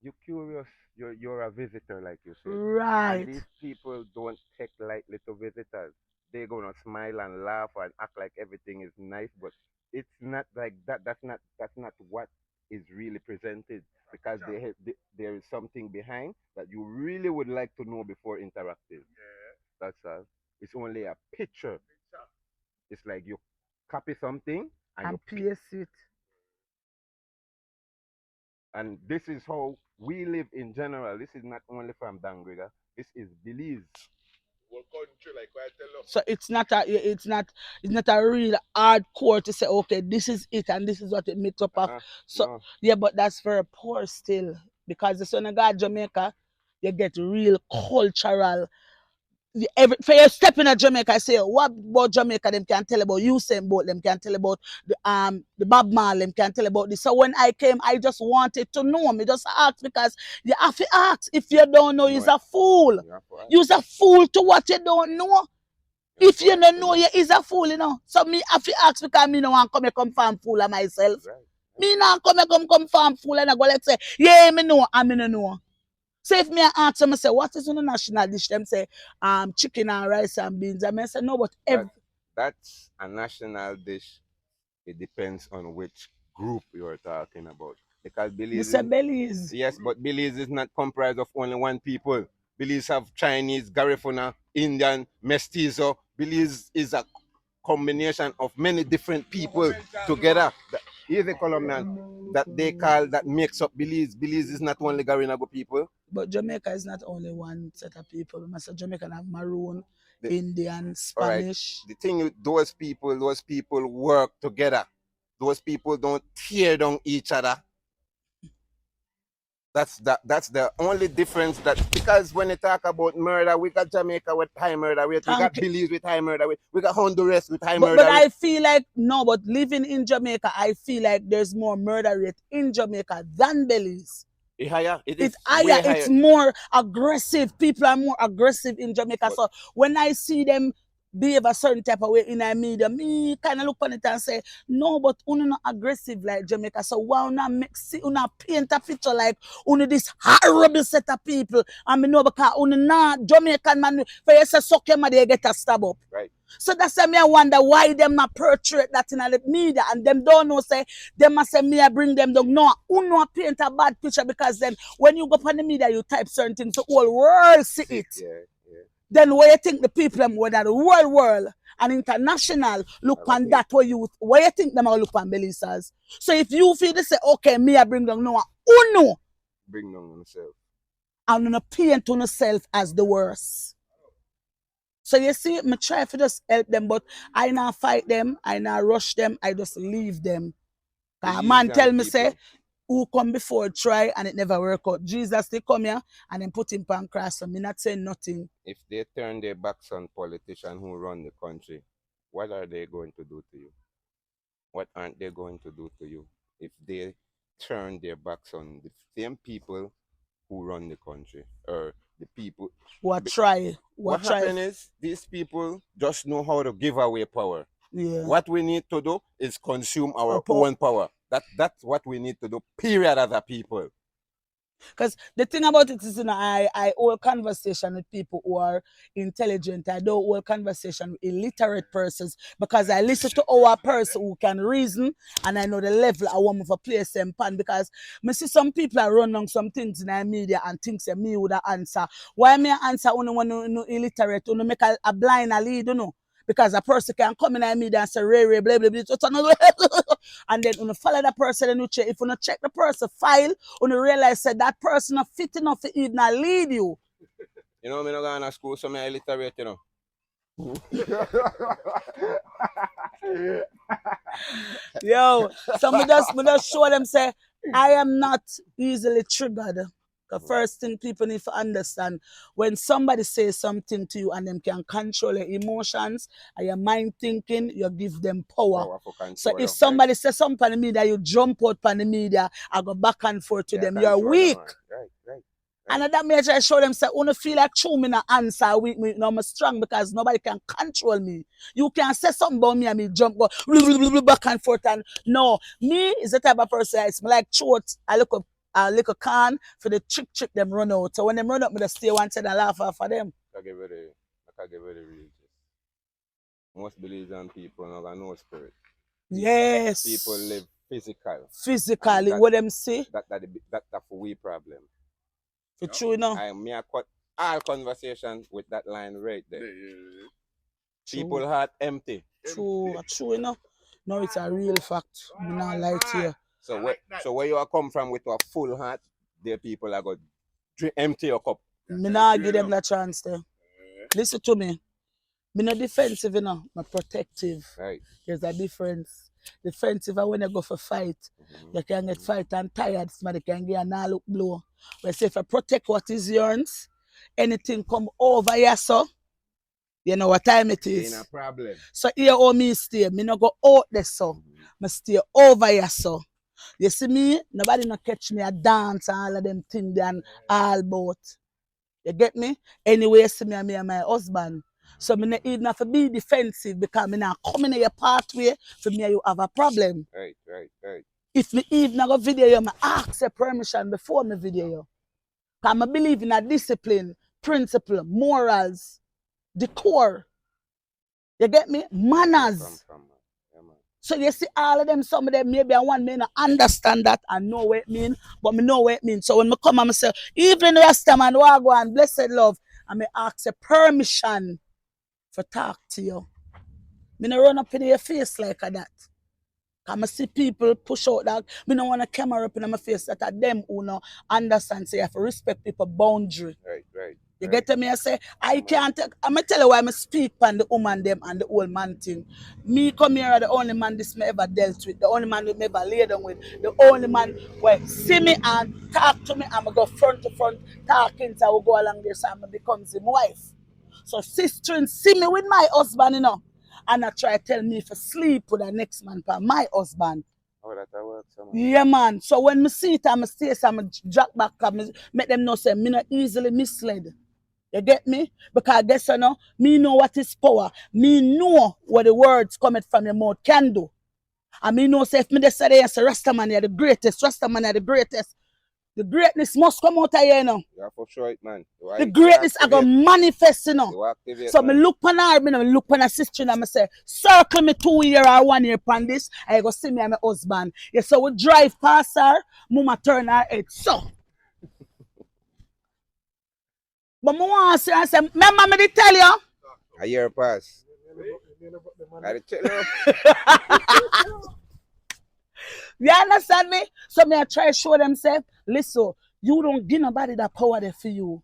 you're curious, you're a visitor, like you said. Right. And these people don't take lightly to visitors. They're gonna smile and laugh and act like everything is nice, but it's not like that. That's not what is really presented, because there is something behind that you really would like to know before interacting. That's all. It's only a picture. It's like you copy something And paste it. and this is how we live in general. This is not only from Dangriga. This is Belize. So it's not a real hardcore to say okay this is it and this is what it makes up of. So no. yeah, but that's very poor still, because the son of God Jamaica, you get real cultural. For you step in Jamaica, I say what about Jamaica them can tell about Usain Bolt, them can tell about the Bob Marley, them can tell about this. So when I came, I just wanted to know. Me just ask, because you have to ask. If you don't know, you're a fool. You're a fool to what you don't know. If you don't know, you is a fool, So me have to ask, because me no want come farm fool of myself. Me not come farm fool and I go let's say, yeah, me know, and me no know. So if me ask them, I say, what is the national dish? Them say, chicken and rice and beans. I say, no, but that's a national dish. It depends on which group you're talking about. Because Belize. Yes, but Belize is not comprised of only one people. Belize have Chinese, Garifuna, Indian, Mestizo. Belize is a combination of many different people together. Here's a Colombian that makes up Belize. Belize is not only Garinago people. But Jamaica is not only one set of people. Master Jamaica have Maroon, Indian, Spanish. Right. The thing with those people work together. Those people don't tear down each other. That's the only difference, that because when you talk about murder, we got Jamaica with high murder rate, we got Belize with high murder rate, we got Honduras with high murder rate. But I feel like but living in Jamaica, I feel like there's more murder rate in Jamaica than Belize. It's higher. It's higher. It's more aggressive. People are more aggressive in Jamaica. So when I see them behave a certain type of way in our media, me kind of look on it and say, no, but you're not aggressive like Jamaica. So why not paint a picture like this horrible set of people? And me know because not Jamaican man, for you say suck your mother, you get a stab up. Right. So that's why I wonder why them not portray that in the media, and them don't know say them must say me I bring them down. No, you know paint a bad picture, because then when you go up on the media you type certain things, the whole world see it. Yeah. Then what you think the people them whether the whole world and international look on that way you where you think them are look on Belisas. So if you feel they say, okay, me I bring down no one, no. Bring down himself. I'm gonna paint on yourself as the worst. So you see, me try to just help them, but I not fight them, I not rush them, I just leave them. A man tell me say, who come before try and it never work out. Jesus they come here and then put him on cross. So me not saying nothing. If they turn their backs on politicians who run the country, what are they going to do to you? What aren't they going to do to you if they turn their backs on the same people who run the country or the people What try? What happens is these people just know how to give away power. Yeah. What we need to do is consume our own power. That's what we need to do, period, as a people. Because the thing about it is, I hold conversation with people who are intelligent. I don't hold conversation with illiterate persons because I listen to our person who can reason and I know the level I want to place them pan. Because I see some people are run on some things in the media and think that me would answer. Why me answer only when you illiterate, only make a blind a lead, you know? Because a person can come in the media and say, Ray, blah, blah, blah, and then when you follow that person, and you check, if you check the person file, when you realize that person not fit enough to even lead you. You know, I'm not going to school, so I'm illiterate, you know. Yo, so me just show them, say, I am not easily triggered. The first thing people need to understand, when somebody says something to you and them can control your emotions and your mind thinking, you give them power. So if somebody says something on the media, you jump out on the media, I go back and forth to them, you're weak. Right. And that may I show them, say, I don't feel like true me not answer weak, me, I'm strong because nobody can control me. You can say something about me and me jump, go back and forth. And no, me is the type of person, it's like throat, I look up a little can for the trick them run out. So when them run up, me just stay one side and laugh off of them. I can't get very religious. Most religion people not got no spirit. Yes. People live physical. Physically, what them say? That's a we problem. For true enough. I cut all conversation with that line right there. People heart empty. True enough. No, it's a real fact. I'm not lie to you. So where you come from with a full heart, there people are going to empty your cup. Me not give them that chance there. Listen to me. Me not defensive, you know. I'm protective. Right. There's a difference. Defensive, when you go for fight, you can get fight and tired. Somebody can get an all up blow. But say if you protect what is yours, anything come over here, so you know what time it is. Ain't a problem. So here how me stay. Me not go out there, so. Me stay over here, so. You see me, nobody not catch me a dance and all of them things and all about. You get me? Anyway, see me and my husband. So me not even have to be defensive because me not coming in your pathway for me and you have a problem. Right. If me even go video you, I ask your permission before me video you. Because I believe in a discipline, principle, morals, decor. You get me? Manners. So you see all of them, some of them maybe I want me to understand that and know what it means, but me know what it means. So when I come and I say, even the rest of man, go and blessed love, and I ask your permission for talk to you. Me no run up in your face like that. Because I see people push out that, me don't want a camera up in my face that are them who no understand, so you have to respect people's boundary. Right. You get to me? I say, I can't, I'm going to tell you why I speak on the woman them and the old man thing. Me come here, the only man this me ever dealt with, the only man who me ever lay down with, the only man where see me and talk to me, I'm going to go front to front, talking, so I will go along there, so I becomes his wife. So sister see me with my husband, you know, and I try to tell me to sleep with the next man for my husband. Oh, that works. Yeah, man. So when I see it, I'm stay, so I'm jack back, make them know, say, me not easily misled. You get me? Because I guess you know, me know what is power. Me know what the words coming from your mouth can do. And me know say if me just say yes, Rastaman you're the greatest, Rastaman you're the greatest. The greatness must come out of here, you know. Yeah, for sure, it, man. The greatness I go manifest, you know. So man. me look on her, me look on her sister, and I say, circle me 2 years or 1 year upon this. I go see me and my husband. Yeah, so we drive past her, mama turn her head, so. But I want to say, remember me to tell you? A year pass. I tell you. You understand me? So me I try to show them say, listen, you don't give nobody that power there for you.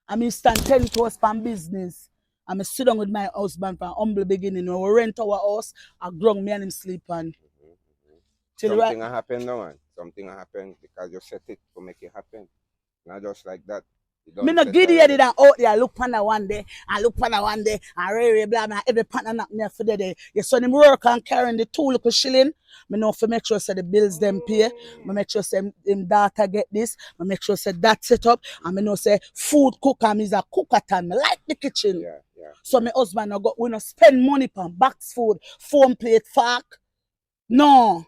I mean stand 10 toes from business. I mean sit down with my husband from humble beginning. When we rent our house, I grown me and him sleep on. Till right. Something happen now, man. Something happen because you set it to make it happen. Not just like that. Me no giddy headed and out there look pan one day and look pan one day and really blah blah every partner knock me for the day. You saw him work and carrying the 2 little shilling. Me know for make sure say the bills them pay. Me make sure say him daughter get this. Me make sure say that set up. And me know say food cook and me's a cook at time. Me like the kitchen. Yeah. So my husband no go we no spend money on box food, foam plate, fork. No.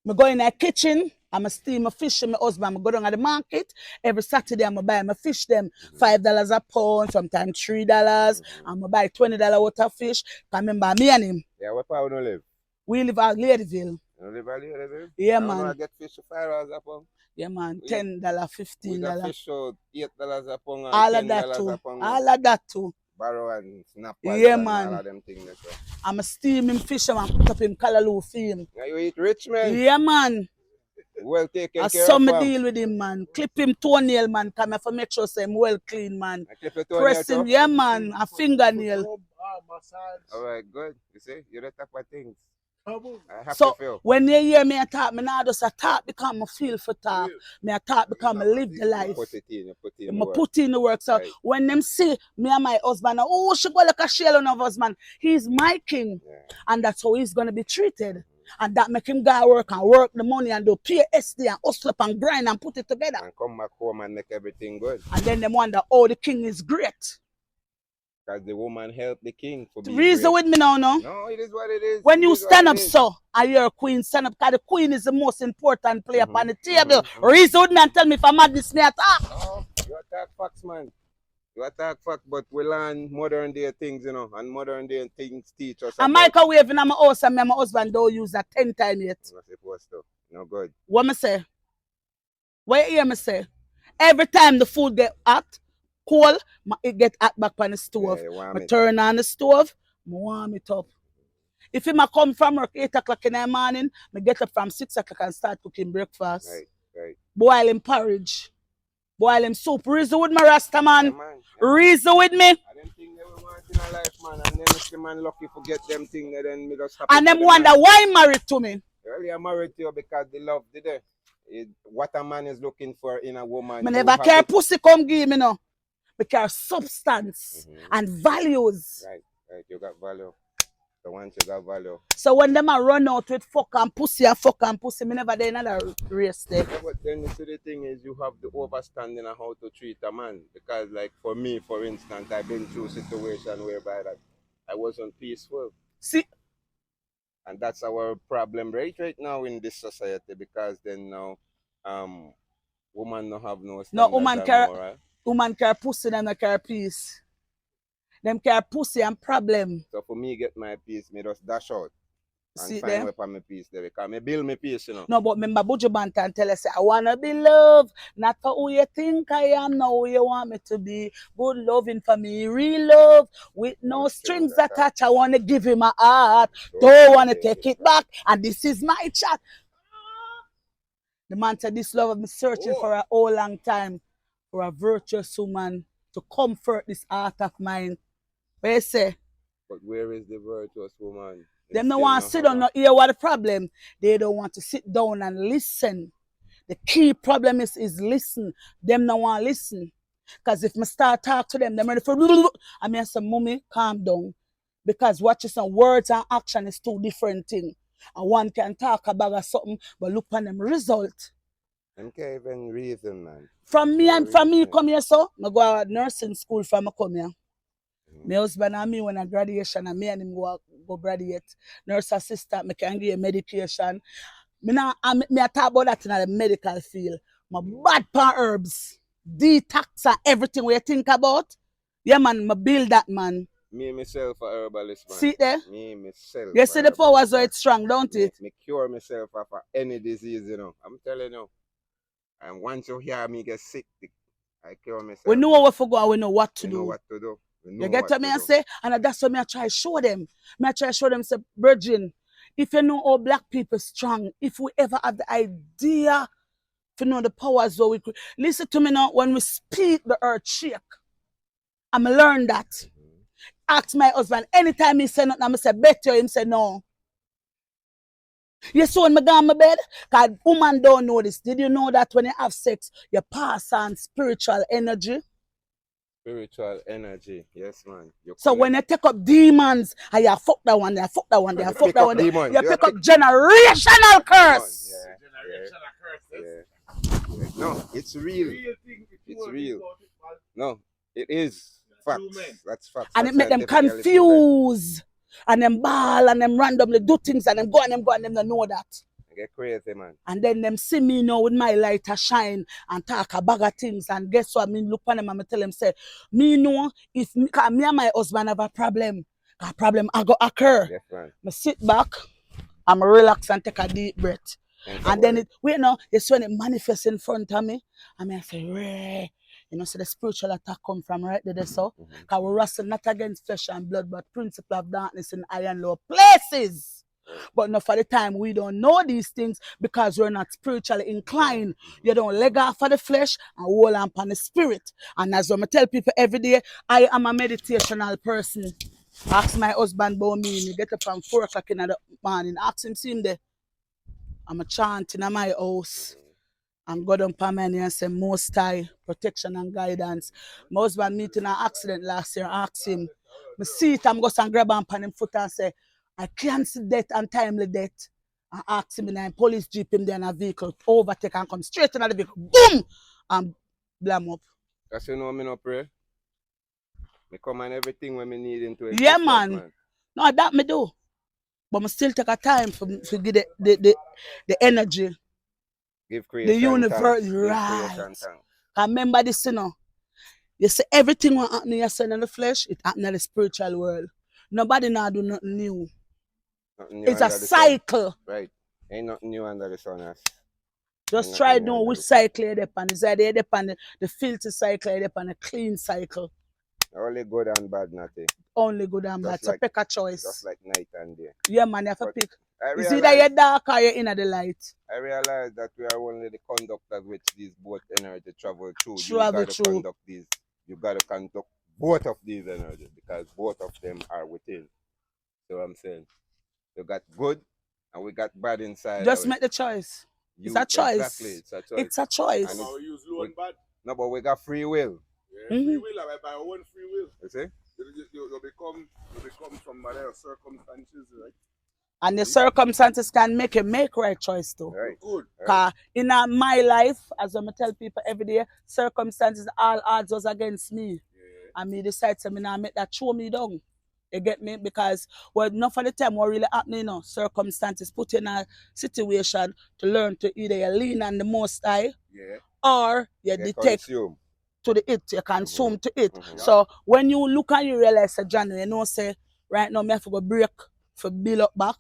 Me go in the kitchen. I'm a steam a fish and my husband. I go down at the market. Every Saturday I'm buy my fish them $5 a pound, sometimes $3. I'm buy $20 worth of fish. Can remember me and him. Yeah, where part we live? We live at Ladyville. You live at Ladyville? Yeah, I man. get fish for $5 a pound. Yeah, man. We $10, We got $15. fish for $8 a pound and All of $10 that a too. pound. All of that too. Barrow and snap Yeah, and man. all of them things. So. I'm a steaming fish and put up in Callaloo film. Now you eat rich, man. Yeah, man. Well taken I care saw of, me fam. deal with him, man. Clip him toenail, man. Come here for make sure say him well clean, man. I clip your toenail Press him, too? yeah, man. A fingernail. Alright, good. You see, you're the type of things. I have So to feel. when you hear me talk, me not just a talk because I feel for talk. Me a talk because I live the life. Put it in, you put in I the work. put in the work. So Right. when them see me and my husband, oh, she go like a shell on of husband. He's my king. Yeah. And that's how he's gonna be treated. And that make him go work and work the money and do PSD and hustle up and grind and put it together. And come back home and make everything good. And then them wonder, oh, the king is great. Because the woman helped the king to be Reason great. with me now, no? No, it is what it is. When It you is what stand it up is. so, and you're a queen, stand up, because the queen is the most important player on the table. mhm. Reason with me and tell me if I'm mad this me attack. Oh, you attack facts, man. You attack facts, but we learn modern day things, you know, and modern day things teach us. And microwave in my house and me and my husband don't use that 10 times yet. Not supposed to. No good. What me say? What you hear me say? Every time the food get hot, cold, it get hot back on the stove. Yeah, you warm I it. turn on the stove, I warm it up. If I come from work 8 o'clock in the morning, I get up from 6 o'clock and start cooking breakfast. Right. Boil him porridge. Boil him soup. Reason with me, Rasta man. Yeah, man. Yeah, Reason with me. I them things that we want in our life, man. And then if the man lucky to get them things, then me just happy. And them for the wonder man. why married to me. Well, you're married to you because the love did it. What a man is looking for in a woman. I you never have care it. pussy come give me no. Because substance and values. Right. You got value. The ones you got value. So when them a run out with fuck and pussy, me never did another race there. Yeah, but then you see the thing is you have the overstanding of how to treat a man. Because like for me, for instance, I've been through a situation whereby that I wasn't peaceful. See, And that's our problem right now in this society because then now woman no have no standards woman and care- moral. woman care pussy, them no care peace. Them care pussy and problem. So for me get my peace, me just dash out and See find them? where for my peace there because me build my peace, you know. No, but remember Buju Banton tell us, I wanna be loved, not for who you think I am, not who you want me to be. Good loving for me, real love, with no strings attached. I wanna give him my heart, don't wanna take it back, and this is my chat. The man said, this love I've been searching for a whole long time, for a virtuous woman to comfort this heart of mine. What you say? But where is the virtuous woman? Them no want to sit down, not hear what the problem. They don't want to sit down and listen. The key problem is listen. Them no want to listen. Because if I start talk to them, they're ready for I mean, say, mommy, calm down. Because watching some words and action is two different things. And one can talk about something, but look on them result. Them can't even reason, man. From me come here, so I go to nursing school from I come here. My husband and me when I graduation and me and him go graduate. Nurse assistant, me can give medication. Me I talk about that in the medical field. My bad pan herbs, detox and everything we think about. Yeah man, me build that man. Me myself a herbalist, man. See there? Me myself. You see the power so it's strong, don't it? Me cure myself of any disease, you know. I'm telling you. And once you hear me get sick, I cure myself. We know where to go and we know what to We do. know what to do. You get what me I say? And that's what me I try show them. Me I try show them say, Virgin, if you know all black people strong, if we ever have the idea to know the powers so we could listen to me now when we speak the earth shake. I'm learn that. Ask my husband anytime he say nothing, I'm say better him say no. You saw when I go on my bed? Because woman don't know this. Did you know that when you have sex, you pass on spiritual energy? Spiritual energy, yes, man. So when you take up demons, and you fuck that one, you fuck that one, you fuck that one, you pick up generational curse. Yeah. No, it's real. It's real. No, it is facts. That's facts. And it make them confused. And them ball and them randomly do things and them go and them don't know that. Get crazy, man. And then them see me now with my light a shine and talk a bag of things. And guess what? I mean, look on them and I tell them, say, me know if me and my husband have a problem I go occur. Yes, man. I sit back, I'm relax and take a deep breath. And then it, wait now, it's when it manifests in front of me. I mean, I say, Ray. You know, so the spiritual attack come from right there, so. Because we wrestle not against flesh and blood, but principle of darkness in high and low places. But not for the time we don't know these things because we're not spiritually inclined. You don't leg off for the flesh and hold on the spirit. And as I tell people every day, I am a meditational person. Ask my husband about me. He get up from 4 o'clock in the morning. Ask him, see him there. I'm a chanting in my house. And God on Pamani and say, Most High, protection and guidance. My husband meet in an accident last year. I asked him, I see it, I'm going to grab him on him foot and say, I cancel death and timely death. I asked him in a police jeep him there in a vehicle, overtake and come straight into the vehicle. Boom! And blam up. Because you know me no pray. Me come and everything when me need into it. Yeah, man. No, that me do. But I still take a time for give the energy. Give creation the universe, thanks. right. I remember this, you know. You see, everything what happening in the flesh, it happened in the spiritual world. Nobody now do nothing new. It's a cycle. Right. Ain't nothing new under the sun. Just try to know which cycle you're upon. Is that you're upon the filthy cycle, you're upon a clean cycle. Only good and bad, nothing. Only good and bad. So pick a choice. Just like night and day. Yeah, man, you have to pick. It's either you're dark or you're in the light. I realize that we are only the conductors which these both energy travel through. You got to conduct both of these energies because both of them are within. So I'm saying, you got good and we got bad inside. Just make the choice. It's a choice. Exactly, it's a choice. And we use low and bad. No, but we got free will. Yeah, free will, by our own free will. You see? You become from other circumstances, right? And the circumstances can make you make right choice too. Right. Good. Because in my life, as I tell people every day, circumstances, all odds was against me. Yeah. And me decide to make that throw me down. You get me? Because well, not for the time what really happening, you know, circumstances put you in a situation to learn to either you lean on the Most High, or you detect consume to the it, you consume to it. So when you look and you realize a journey, you know, say, right now, I have to go break for build up back.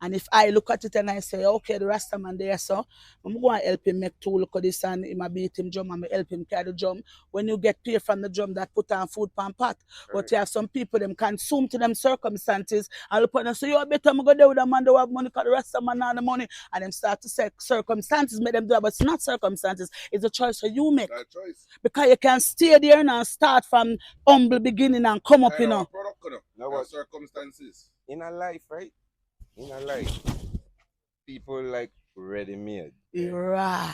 And if I look at it and I say, okay, the Rasta man there, so I'm going to help him make two look at this and I beat him drum and I help him carry the drum. When you get paid from the drum, that put on food pan pot. But you have some people, them consume to them circumstances and look at them say, you better go there with a man who have money because the Rasta man have the money. And them start to say circumstances make them do it, but it's not circumstances. It's a choice that you make. That choice. Because you can stay there and start from humble beginning and come up, you know. No circumstances. In a life, right? In a life, people like ready-made. Right.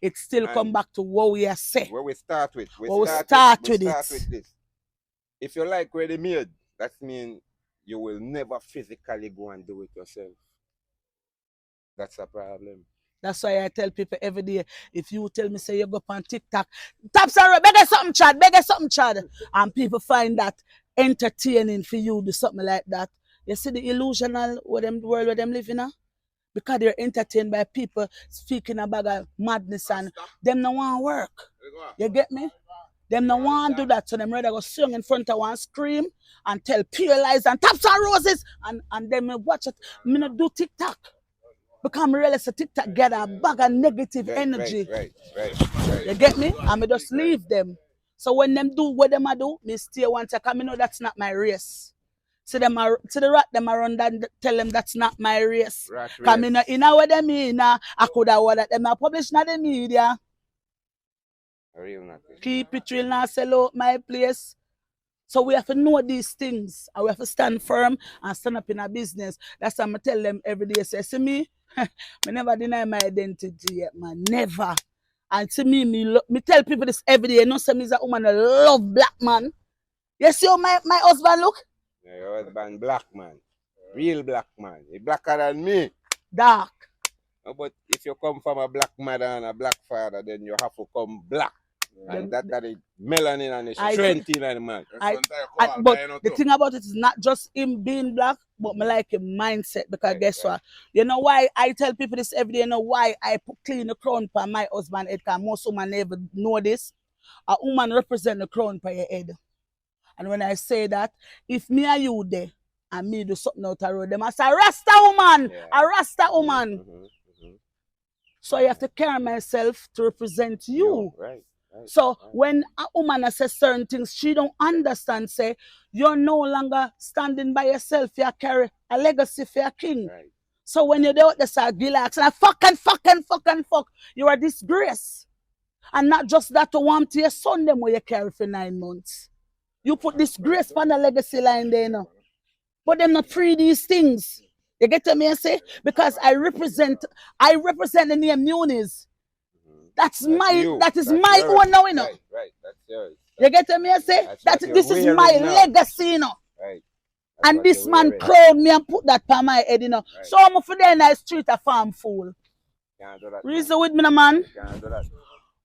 It still come back to what we are saying. Where we start with. We start with this. If you like ready-made, that means you will never physically go and do it yourself. That's a problem. That's why I tell people every day, if you tell me, say, you go up on TikTok, tap sorry, beg something, Chad. And people find that entertaining for you, do something like that. You see the illusional world where them living in? Because they're entertained by people speaking about madness and them no want to work. You get me? Them no want to do that. So them rather go sing in front of one, scream and tell pure lies and taps and roses and them watch it. Me not do TikTok. Because I realize the TikTok get a bag of negative energy. Right. You get me? And me just leave them. So when them do what them a do, me stay one second. I know that's not my race. So them are, to the rat them around and tell them that's not my race. Rat Come race. in what them mean. I could have what them are published in the media. Real nothing. Keep it real now, sell out my place. So we have to know these things and we have to stand firm and stand up in our business. That's why I tell them every day, say, see me, I never deny my identity yet, man. Never. And to me tell people this every day. You know, say me is a woman that love black man. You see how my husband look? Yeah, your husband black man. Real black man. He blacker than me. Dark. No, but if you come from a black mother and a black father, then you have to come black. And that is melanin and the strength in the man. But the thing about it is not just him being black, but me like him mindset. Because guess what? You know why I tell people this every day? You know why I put clean the crown for my husband head? Because most women never know this. A woman represent the crown for your head. And when I say that, if me and you there, and me do something out the road, them I say, a Rasta woman, a Rasta woman. So I have to carry myself to represent you. Right. So when a woman says certain things, she don't understand, say, you're no longer standing by yourself, you carry a legacy for your king. Right. So when you're there with the Sargilax and fuck, you are disgrace. And not just that to want to your son them where you carry for 9 months. You put disgrace on the legacy line there, you know. But them not free these things. You get to me and say? Because I represent the name Muniz. That is my own now, you know. Right, that's yours. You get to me and say? This is my legacy, you know. Right. And this man crowned me and put that on my head, you know. Right. So I'm for there in the street a farm fool. Can't do that. Reason with me, man. Can't do that.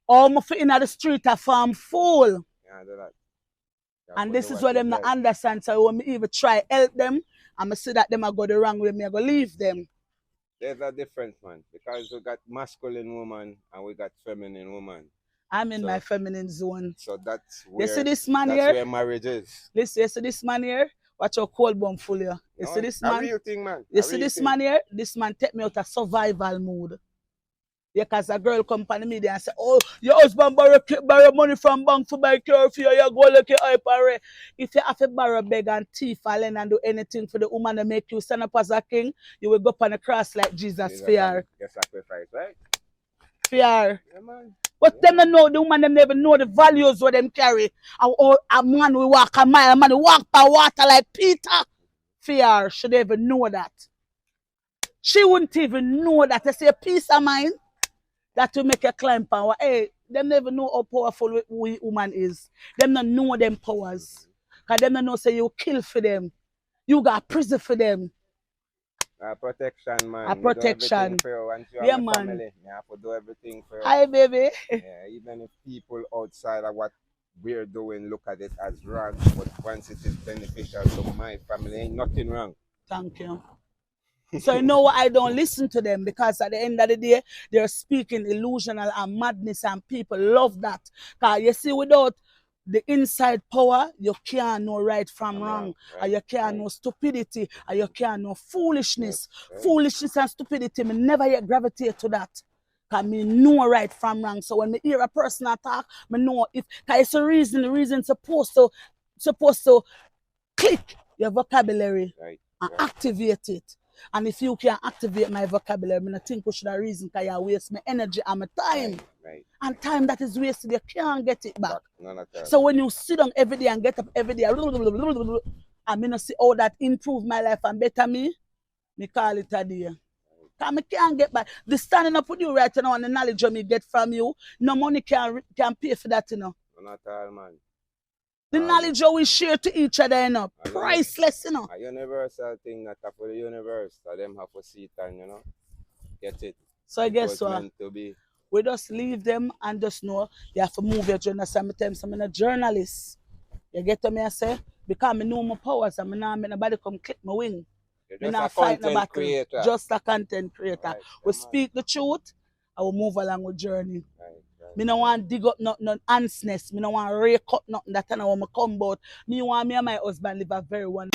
I'm for in the street a farm fool. Can't do that. And this is what them not understand. So when me even try help them, I'm see that them are go the wrong way, me I go leave them. There's a difference, man, because we got masculine woman and we got feminine woman. I'm in my feminine zone. So that's where, you see this man that's here? where marriage is. Listen, you see this man here? Watch your cold bomb full here. You see this man? A real thing, man. You see this man here? This man take me out of survival mode. Yeah, because a girl come to me and say, oh, your husband borrow money from bank for buy car for you, you go look your hyper. If you have to borrow beg and thief and do anything for the woman to make you stand up as a king, you will go up on the cross like Jesus fear. Your sacrifice, right? Fear. Yeah, man. But them don't know, the woman them never know the values what them carry. A man will walk a mile, a man will walk by water like Peter. Fear should even know that. She wouldn't even know that. I say peace of mind. That will make you climb power. Hey, them never know how powerful we woman is. Them don't know them powers. Because them don't know say you kill for them. You got prison for them. Protection, man. A protection. Yeah, man. Family, you have to do everything for you. Hi, baby. Yeah, even if people outside of what we're doing look at it as wrong, but once it is beneficial to my family, ain't nothing wrong. Thank you. So you know what? I don't listen to them because at the end of the day, they're speaking illusional and madness and people love that. Because you see, without the inside power, you can't know right from wrong. And you can't know stupidity. And you can't know foolishness. Foolishness and stupidity, me never yet gravitate to that. Because me know right from wrong. So when me hear a person attack, me know if, because it's a reason, the reason supposed to click your vocabulary and activate it. And if you can activate my vocabulary, I think we should have reason because you waste my energy and my time. Right. And time that is wasted, you can't get it back. None at all. So when you sit down every day and get up every day, and me not see how that improve my life and better me call it a day. Because I can't get back. The standing up with you right now and the knowledge me get from you, no money can pay for that, you know. Not at all, man. The knowledge we share to each other, you know, priceless, you know. A universal thing that for the universe, so them have to see it and, you know, get it. So I guess what? We just leave them and just know you have to move your journey. Sometimes I'm a journalist. You get to me, I say? Because I know my powers and I don't make nobody come click my wing. You're just a content creator. Just a content creator. Right, we speak the truth, I will move along with journey. Right. Me no want dig up nothing ants nest. Me no want rake up nothing that I know when I come out. Me want me and my husband live a very one.